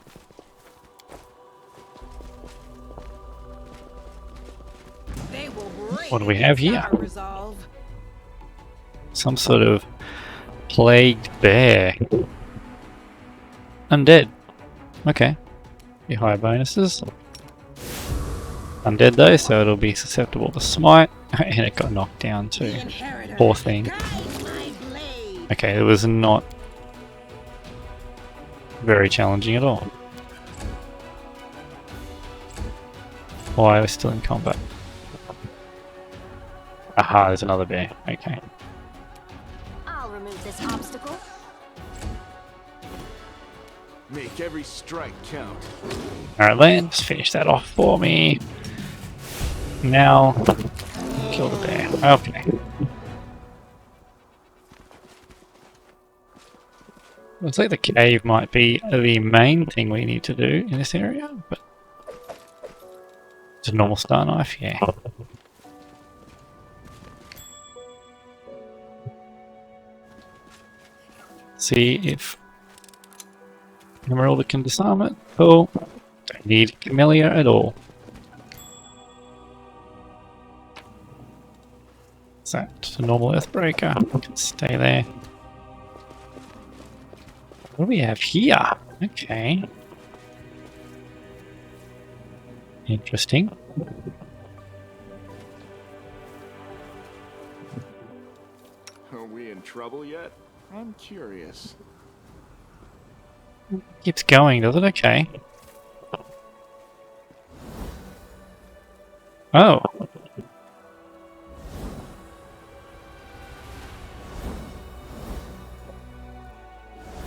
They will break What do we have here? our resolve. Some sort of plagued bear. Undead. Okay. Be higher bonuses. Undead though, so it'll be susceptible to smite. And it got knocked down too. The inheritor. Poor thing. Guide my blade. Okay, it was not very challenging at all. Why are we still in combat? Aha, there's another bear. Okay. I'll remove this obstacle. Make every strike count. Alright, Lance, finish that off for me. Now, kill the bear. Okay. Looks like the cave might be the main thing we need to do in this area, but it's a normal star knife, yeah. See if Emeralda can disarm it. Cool. Don't need Camellia at all. Is that a normal Earthbreaker? Can stay there. What do we have here? Okay. Interesting. Are we in trouble yet? I'm curious. Keeps going, does it? Okay. Oh.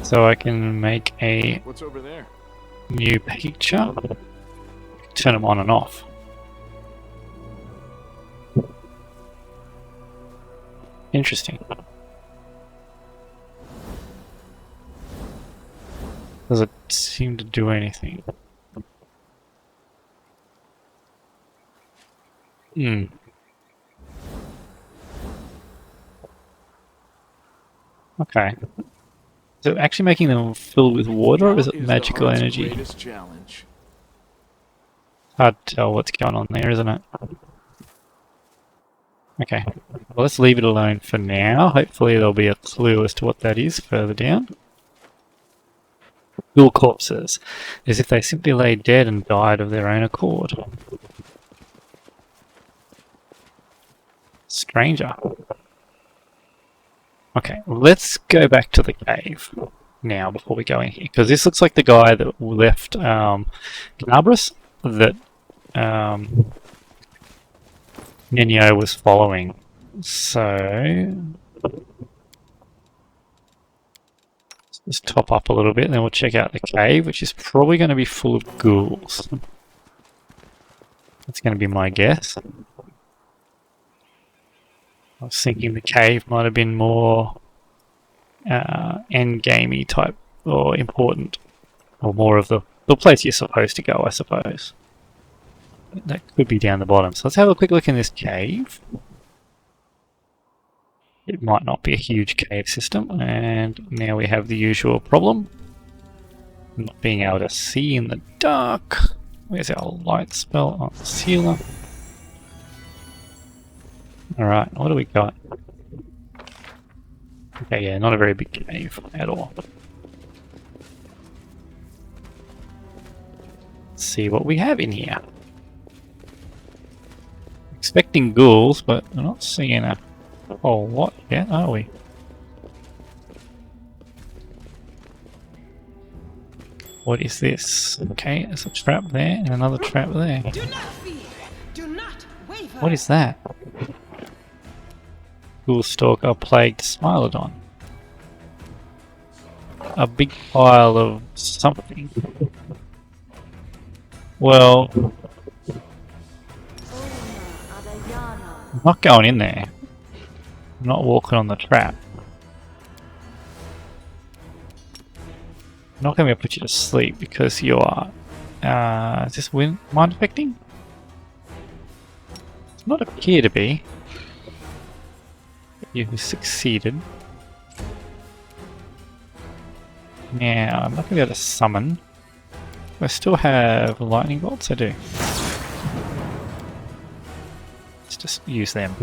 So I can make a What's over there? new picture. Turn them on and off. Interesting. Does it seem to do anything? Hmm. Okay. Is it actually making them filled with water, or is it What the magical heart's energy? greatest challenge? Hard to tell what's going on there, isn't it? Okay. Well, let's leave it alone for now. Hopefully there'll be a clue as to what that is further down. Dual corpses, as if they simply lay dead and died of their own accord. Stranger. Okay, let's go back to the cave now before we go in here, because this looks like the guy that left Gnabris that Nenio was following. So let's top up a little bit and then we'll check out the cave, which is probably going to be full of ghouls. That's going to be my guess. I was thinking the cave might have been more endgamey type or important, or more of the place you're supposed to go, I suppose. That could be down the bottom. So let's have a quick look in this cave. It might not be a huge cave system, and now we have the usual problem. Not being able to see in the dark. Where's our light spell on the sealer? Alright, what do we got? Okay, yeah, not a very big cave at all. Let's see what we have in here. Expecting ghouls, but we're not seeing a whole lot yet, are we? What is this? Okay, there's a trap there and another trap there. Do not fear. Do not waver. What is that? Ghoul Stalker Plagued Smilodon. A big pile of something. Well, I'm not going in there. I'm not walking on the trap. I'm not going to put you to sleep because you are. Is this mind affecting? Does not appear to be. You've succeeded. Now, I'm not going to be able to summon. I still have lightning bolts, I do. Let's just use them.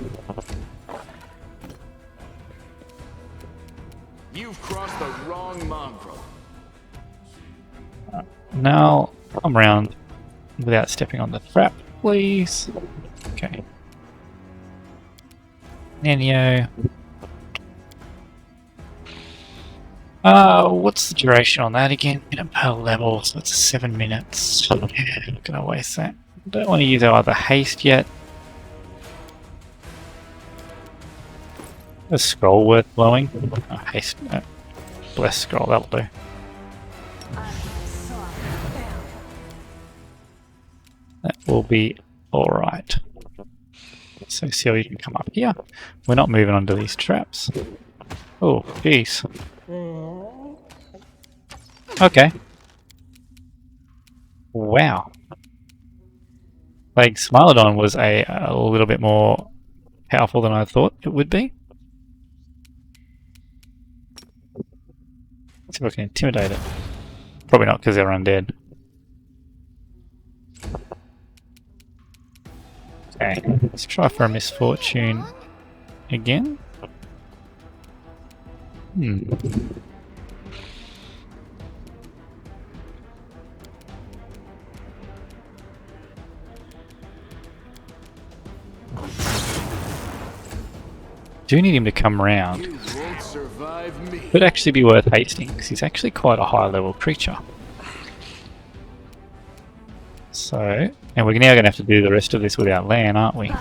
You've crossed the wrong mongrel. Now, come around without stepping on the trap, please. Okay. Nenio. What's the duration on that again? Minute per level, so it's 7 minutes. Yeah, not gonna waste that. Don't want to use our other haste yet. A scroll worth blowing. Oh, haste. Bless scroll, that'll do. That will be alright. So see how you can come up here. We're not moving onto these traps. Oh, jeez. Okay. Wow. Like, Smilodon was a little bit more powerful than I thought it would be. Let's see if I can intimidate it. Probably not because they're undead. Okay, let's try for a misfortune again. Do need him to come round. You won't survive me. Could actually be worth hasting because he's actually quite a high level creature. So, and we're now going to have to do the rest of this without Lan, aren't we?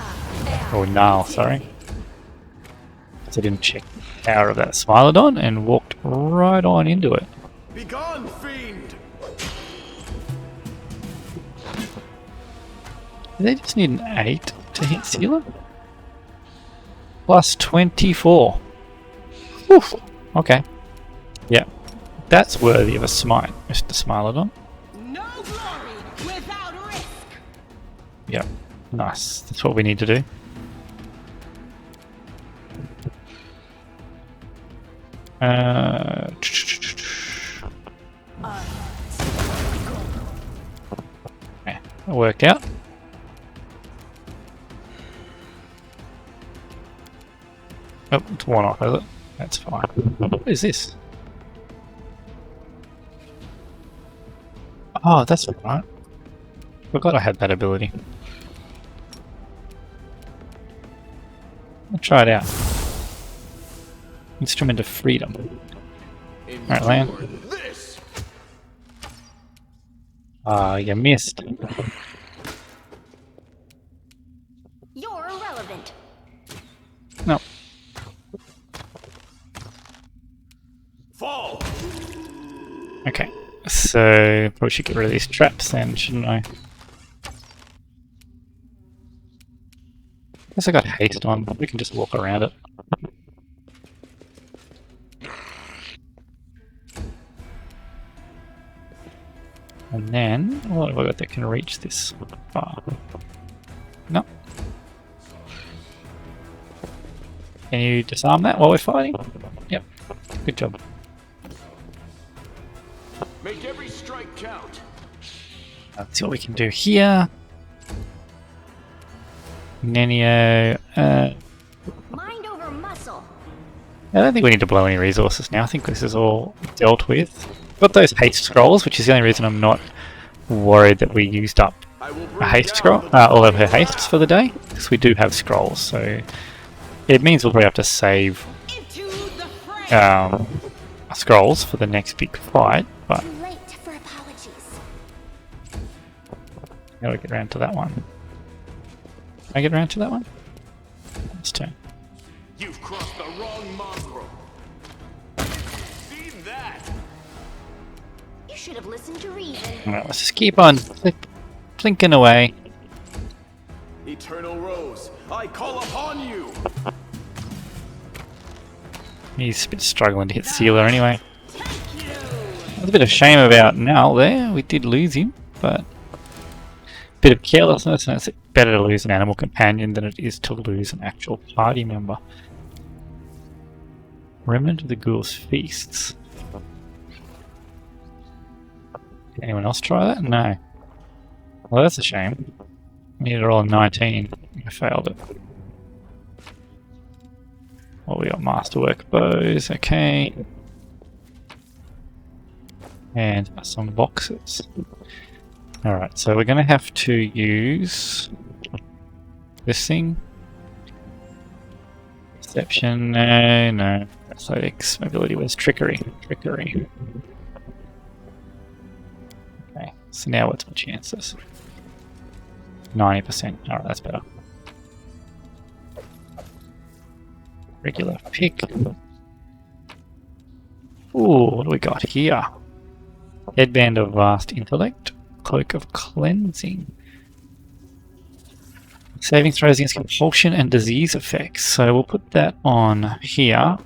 Or Null, sorry. So I didn't check the power of that Smilodon and walked right on into it. Begone, fiend! Do they just need an 8 to hit Sealer? Plus 24. Oof. Okay. Yeah. That's worthy of a smite, Mr. Smilodon. No glory without risk. Yep. Nice. That's what we need to do. Okay, that worked out. Oh, it's one off, is it? That's fine. What is this? Oh, that's right. Forgot I had that ability. I'll try it out. Instrument of Freedom. Alright, Lan. This. Ah, you missed. You're irrelevant. No. Fall. Okay. So, probably should get rid of these traps then, shouldn't I? Guess I got haste on. We can just walk around it. And then, what have I got that can reach this far? No. Can you disarm that while we're fighting? Yep. Good job. Make every strike count. Let's see what we can do here. Nenio. Mind over muscle. I don't think we need to blow any resources now. I think this is all dealt with. Got those haste scrolls, which is the only reason I'm not worried that we used up a haste scroll, all of her hastes for the day, because we do have scrolls. So it means we'll probably have to save scrolls for the next big fight. But Too late for apologies. how do I get around to that one? Can I get around to that one? Let's turn. You've crossed the wrong mongrel. Seen that? You should have listened to reason. Alright, let's just keep on plinking away. Eternal Rose, I call upon you. He's a bit struggling to hit Sealer anyway. There's a bit of shame about Nal there. We did lose him, but a bit of carelessness, and it's better to lose an animal companion than it is to lose an actual party member. Remnant of the Ghoul's Feasts. Did anyone else try that? No. Well, that's a shame. We needed a roll of 19. I failed it. Well, we got Masterwork Bows, okay. And some boxes. Alright, so we're going to have to use this thing. Deception, no. Athletics, mobility was trickery. Trickery. Okay, so now what's my chances? 90%. Alright, that's better. Regular pick. Ooh, what do we got here? Headband of Vast Intellect. Cloak of Cleansing. Saving throws against compulsion and disease effects. So we'll put that on here.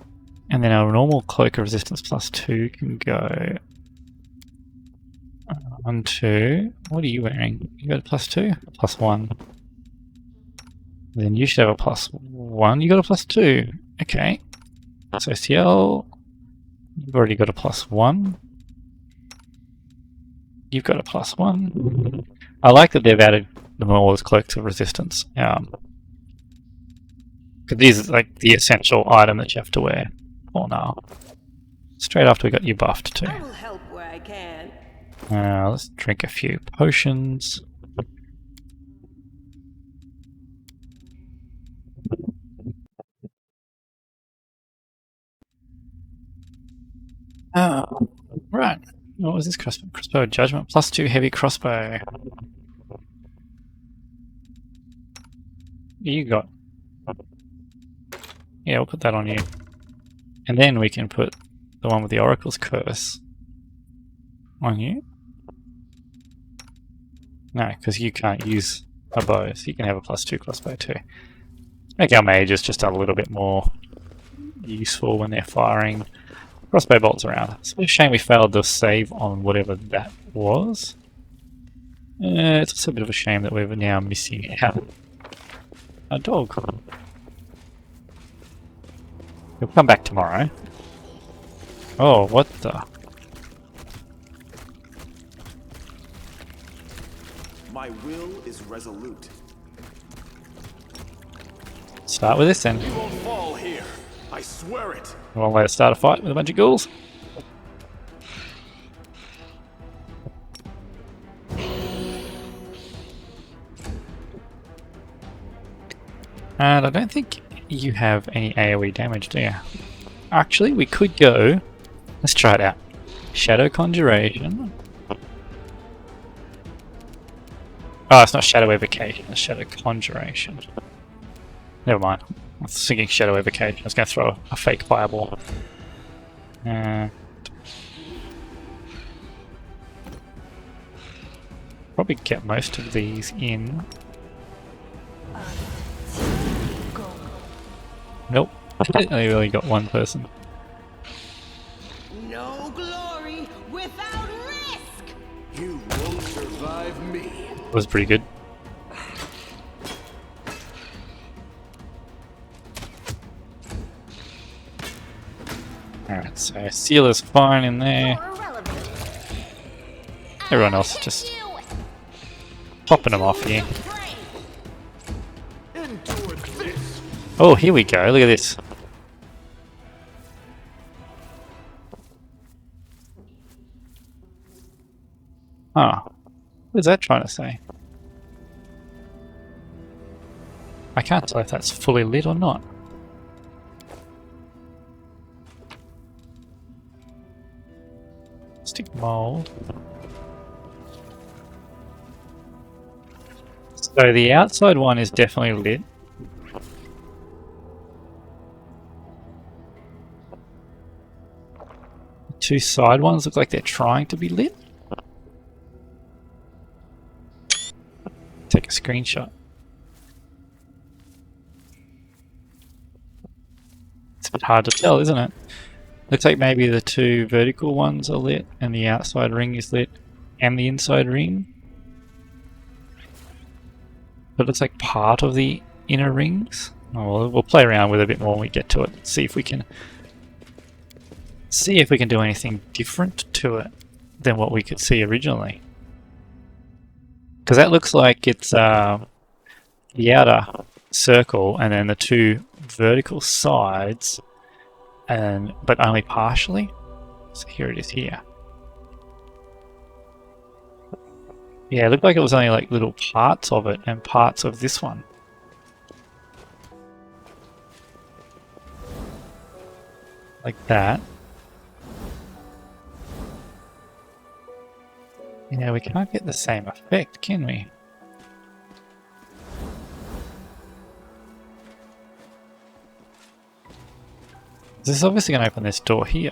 And then our normal Cloak of Resistance +2 can go on to... What are you wearing? You got a +2? +1. Then you should have a +1. You got a +2. Okay. So CL, you've already got a +1. You've got a +1. I like that they've added them all as Cloaks of Resistance. Because these are like the essential item that you have to wear. Oh no. Straight after we got you buffed too. I will help where I can. Let's drink a few potions. Oh, right. What was this crossbow? Crossbow of Judgment, +2 heavy crossbow. You got. Yeah, we'll put that on you. And then we can put the one with the Oracle's Curse on you. No, because you can't use a bow, so you can have a +2 crossbow too. Make our mages just a little bit more useful when they're firing crossbow bolts around. It's a shame we failed to save on whatever that was. It's also a bit of a shame that we're now missing out a dog. He'll come back tomorrow. Oh, what the? My will is resolute. Start with this then. You won't fall here. I swear it. One way to start a fight with a bunch of ghouls. And I don't think you have any AoE damage, do you? Actually, we could go... Let's try it out. Shadow Conjuration. Oh, it's not Shadow Evocation, it's Shadow Conjuration. Never mind. I was thinking Shadow Evocation. I was going to throw a fake fireball. Probably get most of these in. Nope. I only got one person. No glory without risk. You won't survive me. It was pretty good. Alright, so Sealer's fine in there. You're irrelevant. Everyone else just popping them off here. Endure this. Oh, here we go. Look at this. Huh. What is that trying to say? I can't tell if that's fully lit or not. Stick mold. So the outside one is definitely lit. The two side ones look like they're trying to be lit. Take a screenshot. It's a bit hard to tell, isn't it? Looks like maybe the two vertical ones are lit and the outside ring is lit and the inside ring. But it looks like part of the inner rings. Oh, well, we'll play around with it a bit more when we get to it. See if we can do anything different to it than what we could see originally. Because that looks like it's the outer circle and then the two vertical sides, but only partially. So here it is here. Yeah, it looked like it was only like little parts of it and parts of this one. Like that. Yeah, we can't get the same effect, can we? This is obviously going to open this door here.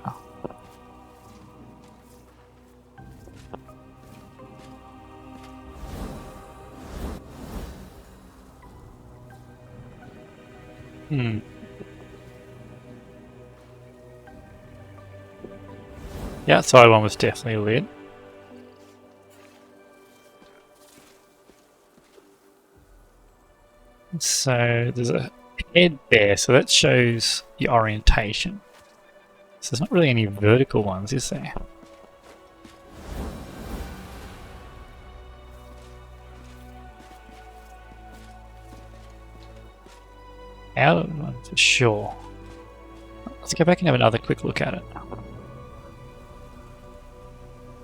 Hmm. The outside one was definitely lit. So there's a head there, so that shows the orientation. So there's not really any vertical ones, is there? Out of one for sure. Let's go back and have another quick look at it.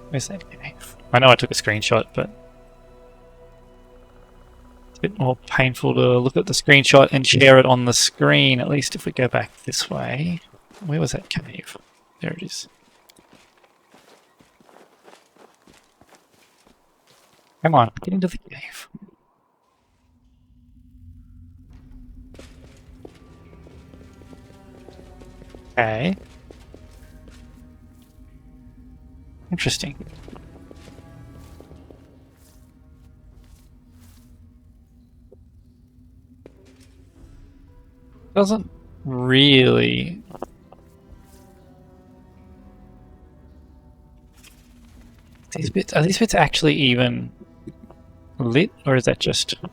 Where's that cave? I know I took a screenshot, but it's a bit more painful to look at the screenshot and share it on the screen, at least if we go back this way. Where was that cave? There it is. Come on, get into the cave. Okay. Interesting. Doesn't really... Are these bits actually even lit, or is that just a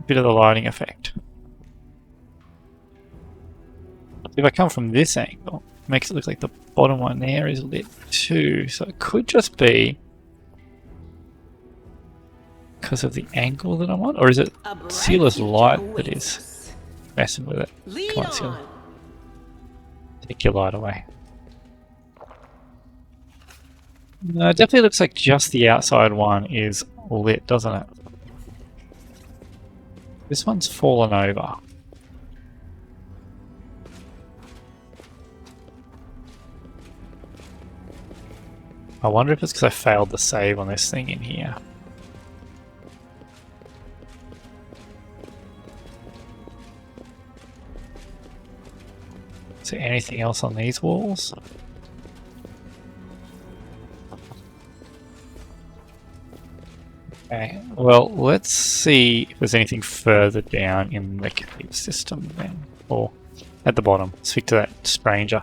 bit of the lighting effect? If I come from this angle, it makes it look like the bottom one there is lit too, so it could just be because of the angle that I'm on, or is it Sealer's light that is messing with it? Come on, Sealer. Take your light away. No, it definitely looks like just the outside one is lit, doesn't it? This one's fallen over. I wonder if it's because I failed the save on this thing in here. Is there anything else on these walls? Okay, well, let's see if there's anything further down in the cave system then, or at the bottom. Speak to that stranger.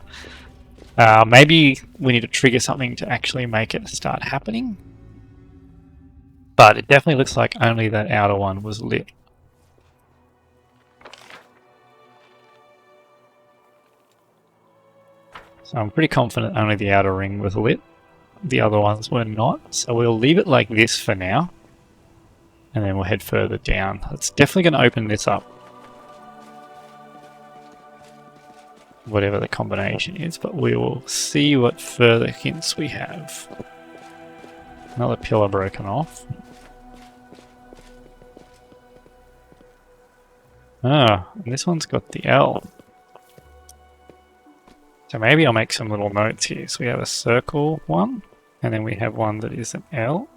Maybe we need to trigger something to actually make it start happening. But it definitely looks like only that outer one was lit. So I'm pretty confident only the outer ring was lit. The other ones were not. So we'll leave it like this for now. And then we'll head further down. It's definitely going to open this up. Whatever the combination is, but we will see what further hints we have. Another pillar broken off. Ah, and this one's got the L. So maybe I'll make some little notes here. So we have a circle one, and then we have one that is an L.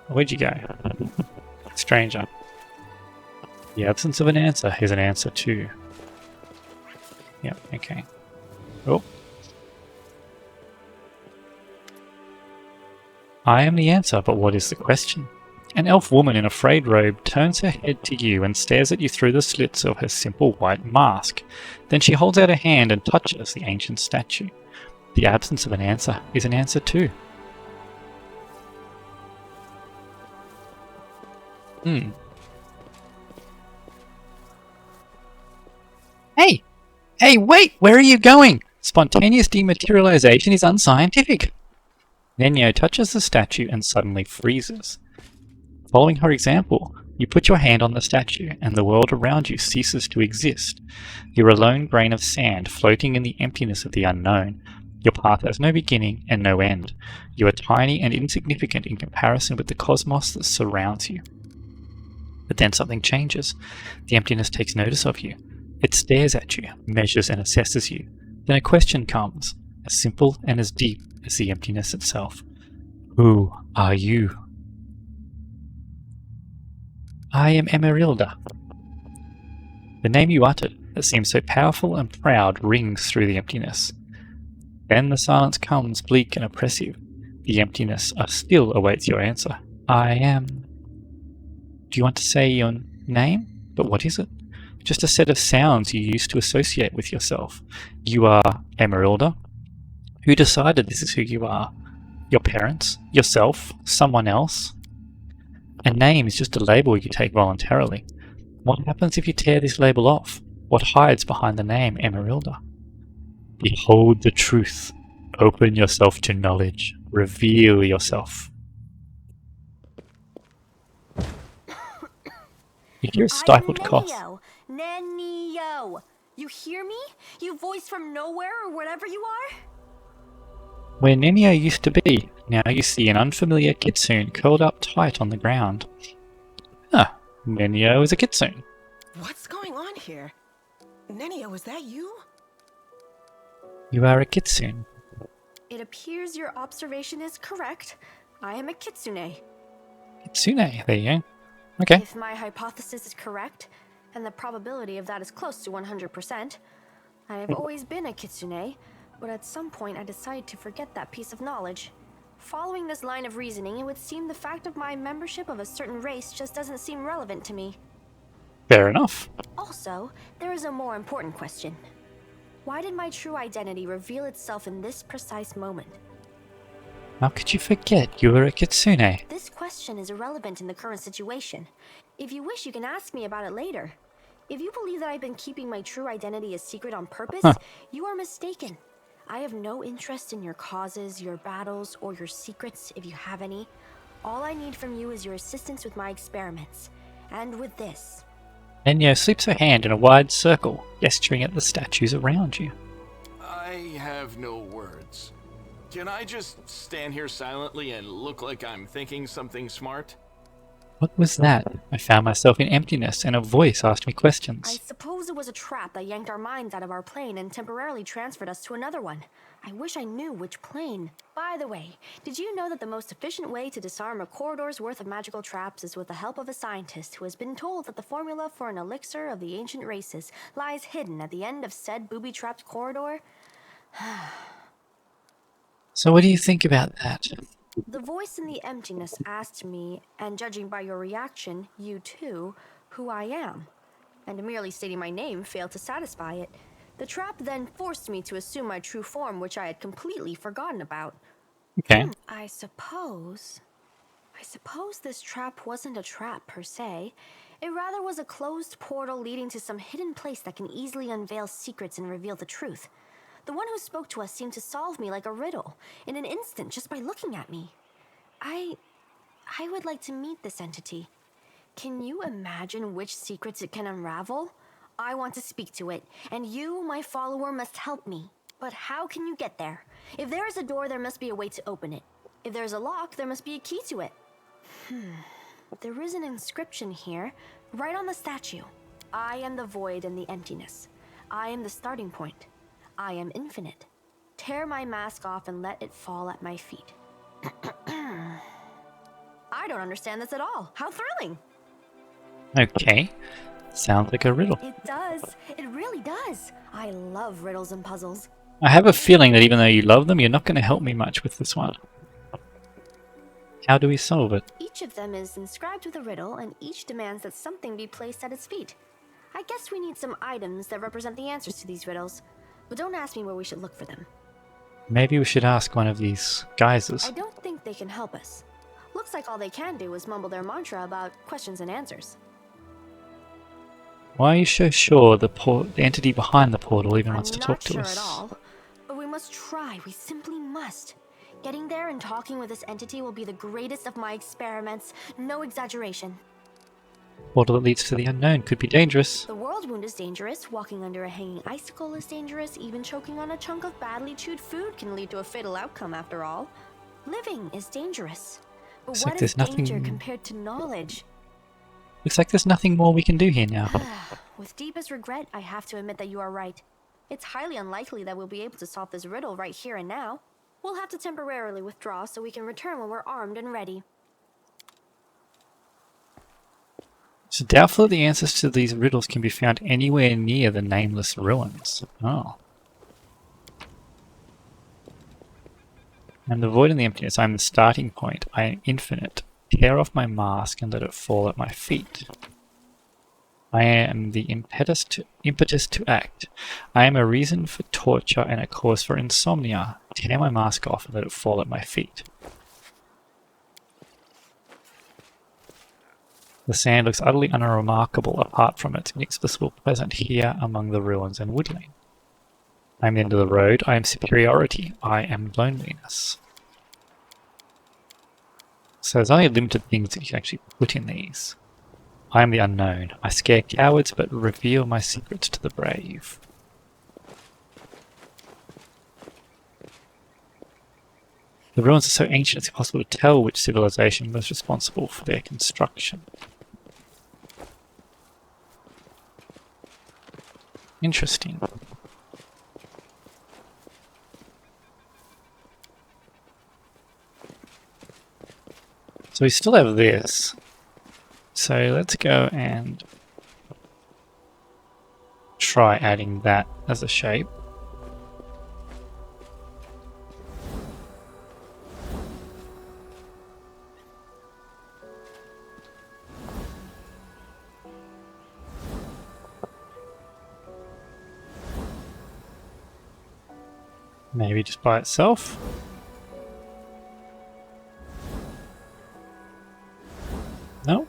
Where'd you go? Stranger. The absence of an answer is an answer too. Yep, okay. Oh. I am the answer, but what is the question? An elf woman in a frayed robe turns her head to you and stares at you through the slits of her simple white mask. Then she holds out her hand and touches the ancient statue. The absence of an answer is an answer too. Hey! Hey, wait! Where are you going? Spontaneous dematerialization is unscientific. Nenio touches the statue and suddenly freezes. Following her example, you put your hand on the statue and the world around you ceases to exist. You're a lone grain of sand floating in the emptiness of the unknown. Your path has no beginning and no end. You are tiny and insignificant in comparison with the cosmos that surrounds you. But then something changes. The emptiness takes notice of you. It stares at you, measures and assesses you. Then a question comes, as simple and as deep as the emptiness itself. Who are you? I am Emerilda. The name you uttered, that seems so powerful and proud, rings through the emptiness. Then the silence comes, bleak and oppressive. The emptiness still awaits your answer. I am... Do you want to say your name? But what is it? Just a set of sounds you used to associate with yourself. You are Emerilda. Who decided this is who you are? Your parents? Yourself? Someone else? A name is just a label you take voluntarily. What happens if you tear this label off? What hides behind the name Emerilda? Behold the truth. Open yourself to knowledge. Reveal yourself. You hear a stifled cough. Nenio! You hear me? You voice from nowhere or whatever you are? Where Nenio used to be, now you see an unfamiliar kitsune curled up tight on the ground. Ah, Nenio is a kitsune. What's going on here? Nenio, is that you? You are a kitsune. It appears your observation is correct. I am a kitsune. Kitsune, there you go. Okay. If my hypothesis is correct, and the probability of that is close to 100%, I have always been a kitsune, but at some point I decided to forget that piece of knowledge. Following this line of reasoning, it would seem the fact of my membership of a certain race just doesn't seem relevant to me. Fair enough. Also, there is a more important question. Why did my true identity reveal itself in this precise moment? How could you forget you were a kitsune? This question is irrelevant in the current situation. If you wish, you can ask me about it later. If you believe that I've been keeping my true identity a secret on purpose, you are mistaken. I have no interest in your causes, your battles, or your secrets, if you have any. All I need from you is your assistance with my experiments. And with this. Nenio slips her hand in a wide circle, gesturing at the statues around you. I have no words. Can I just stand here silently and look like I'm thinking something smart? What was that? I found myself in emptiness and a voice asked me I questions. suppose it was a trap that yanked our minds out of our plane and temporarily transferred us to another one. I wish I knew which plane. By the way, did you know that the most efficient way to disarm a corridor's worth of magical traps is with the help of a scientist who has been told that the formula for an elixir of the ancient races lies hidden at the end of said booby-trapped corridor? So what do you think about that? The voice in the emptiness asked me, and judging by your reaction, you too, who I am. and merely stating my name failed to satisfy it. The trap then forced me to assume my true form, which I had completely forgotten about. Okay. I suppose this trap wasn't a trap per se. It rather was a closed portal leading to some hidden place that can easily unveil secrets and reveal the truth. The one who spoke to us seemed to solve me like a riddle, in an instant just by looking at me. I would like to meet this entity. Can you imagine which secrets it can unravel? I want to speak to it, and you, my follower, must help me. But how can you get there? If there is a door, there must be a way to open it. If there's a lock, there must be a key to it. There is an inscription here, right on the statue. I am the void and the emptiness. I am the starting point. I am infinite. Tear my mask off and let it fall at my feet. I don't understand this at all. How thrilling! Okay. Sounds like a riddle. It does. It really does. I love riddles and puzzles. I have a feeling that even though you love them, you're not going to help me much with this one. How do we solve it? Each of them is inscribed with a riddle, and each demands that something be placed at its feet. I guess we need some items that represent the answers to these riddles, but don't ask me where we should look for them. Maybe we should ask one of these geysers. I don't think they can help us. Looks like all they can do is mumble their mantra about questions and answers. Why are you so sure the entity behind the portal even wants to talk to us? I'm not sure at all, but we must try. We simply must. Getting there and talking with this entity will be the greatest of my experiments. No exaggeration. Portal that leads to the unknown could be dangerous. The world wound is dangerous. Walking under a hanging icicle is dangerous. Even choking on a chunk of badly chewed food can lead to a fatal outcome after all. Living is dangerous. But Looks what like there's is danger nothing- compared to knowledge? Looks like there's nothing more we can do here now. With deepest regret, I have to admit that you are right. It's highly unlikely that we'll be able to solve this riddle right here and now. We'll have to temporarily withdraw so we can return when we're armed and ready. It's doubtful that the answers to these riddles can be found anywhere near the nameless ruins. Oh. I'm the void and the emptiness. I'm the starting point. I am infinite. Tear off my mask and let it fall at my feet. I am the impetus to act. I am a reason for torture and a cause for insomnia. Tear my mask off and let it fall at my feet. The sand looks utterly unremarkable apart from its inexplicable presence here among the ruins and woodland. I am the end of the road. I am superiority. I am loneliness. So there's only limited things that you can actually put in these. I am the unknown. I scare cowards but reveal my secrets to the brave. The ruins are so ancient it's impossible to tell which civilization was responsible for their construction. Interesting. So we still have this. So let's go and try adding that as a shape. Maybe just by itself. No?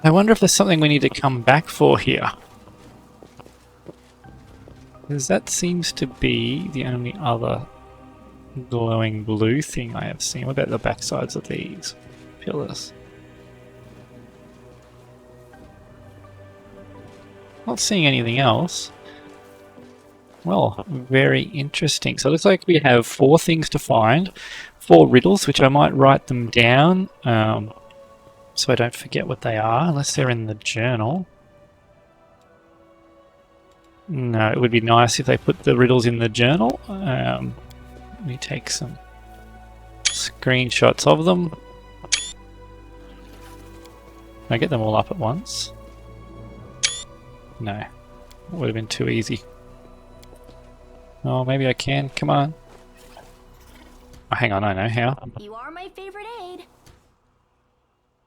I wonder if there's something we need to come back for here. Because that seems to be the only other glowing blue thing I have seen. What about the backsides of these pillars? Not seeing anything else. Well, very interesting. So it looks like we have 4 things to find, 4 riddles, which I might write them down so I don't forget what they are, unless they're in the journal. No, it would be nice if they put the riddles in the journal. Let me take some screenshots of them. Can I get them all up at once? No, it would have been too easy. Oh, maybe I can. Come on. Oh, hang on, I know how. You are my favorite aid.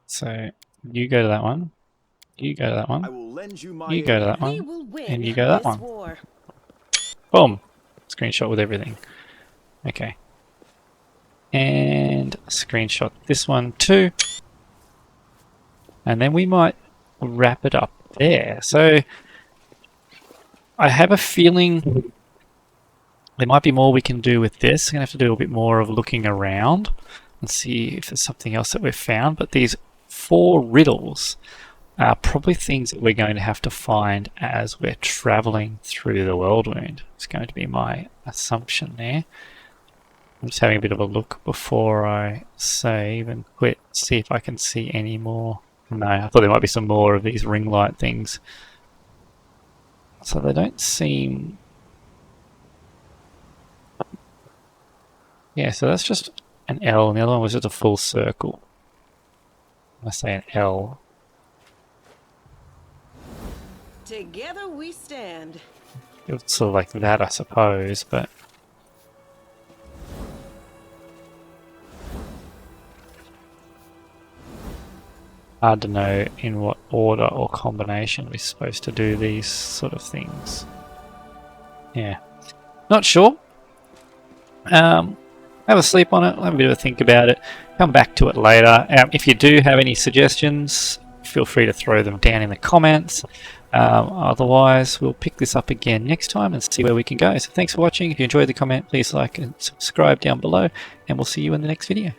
So you go to that one. You go to that I one. will lend you my You go to that We one. will win And you go to that this one. war. Boom. Screenshot with everything. Okay. And screenshot this one too. And then we might wrap it up there. So I have a feeling there might be more we can do with this. I'm going to have to do a bit more of looking around and see if there's something else that we've found. But these 4 riddles are probably things that we're going to have to find as we're traveling through the world wound. It's going to be my assumption there. I'm just having a bit of a look before I save and quit, see if I can see any more. No, I thought there might be some more of these ring light things. So they don't seem... Yeah, so that's just an L, and the other one was just a full circle. I say an L. Together we stand. It was sort of like that, I suppose, but... hard to know in what order or combination we're supposed to do these sort of things. Yeah. Not sure. Have a sleep on it, have a bit of a think about it, come back to it later. If you do have any suggestions, feel free to throw them down in the comments. Otherwise, we'll pick this up again next time and see where we can go. So thanks for watching. If you enjoyed the comment, please like and subscribe down below, and we'll see you in the next video.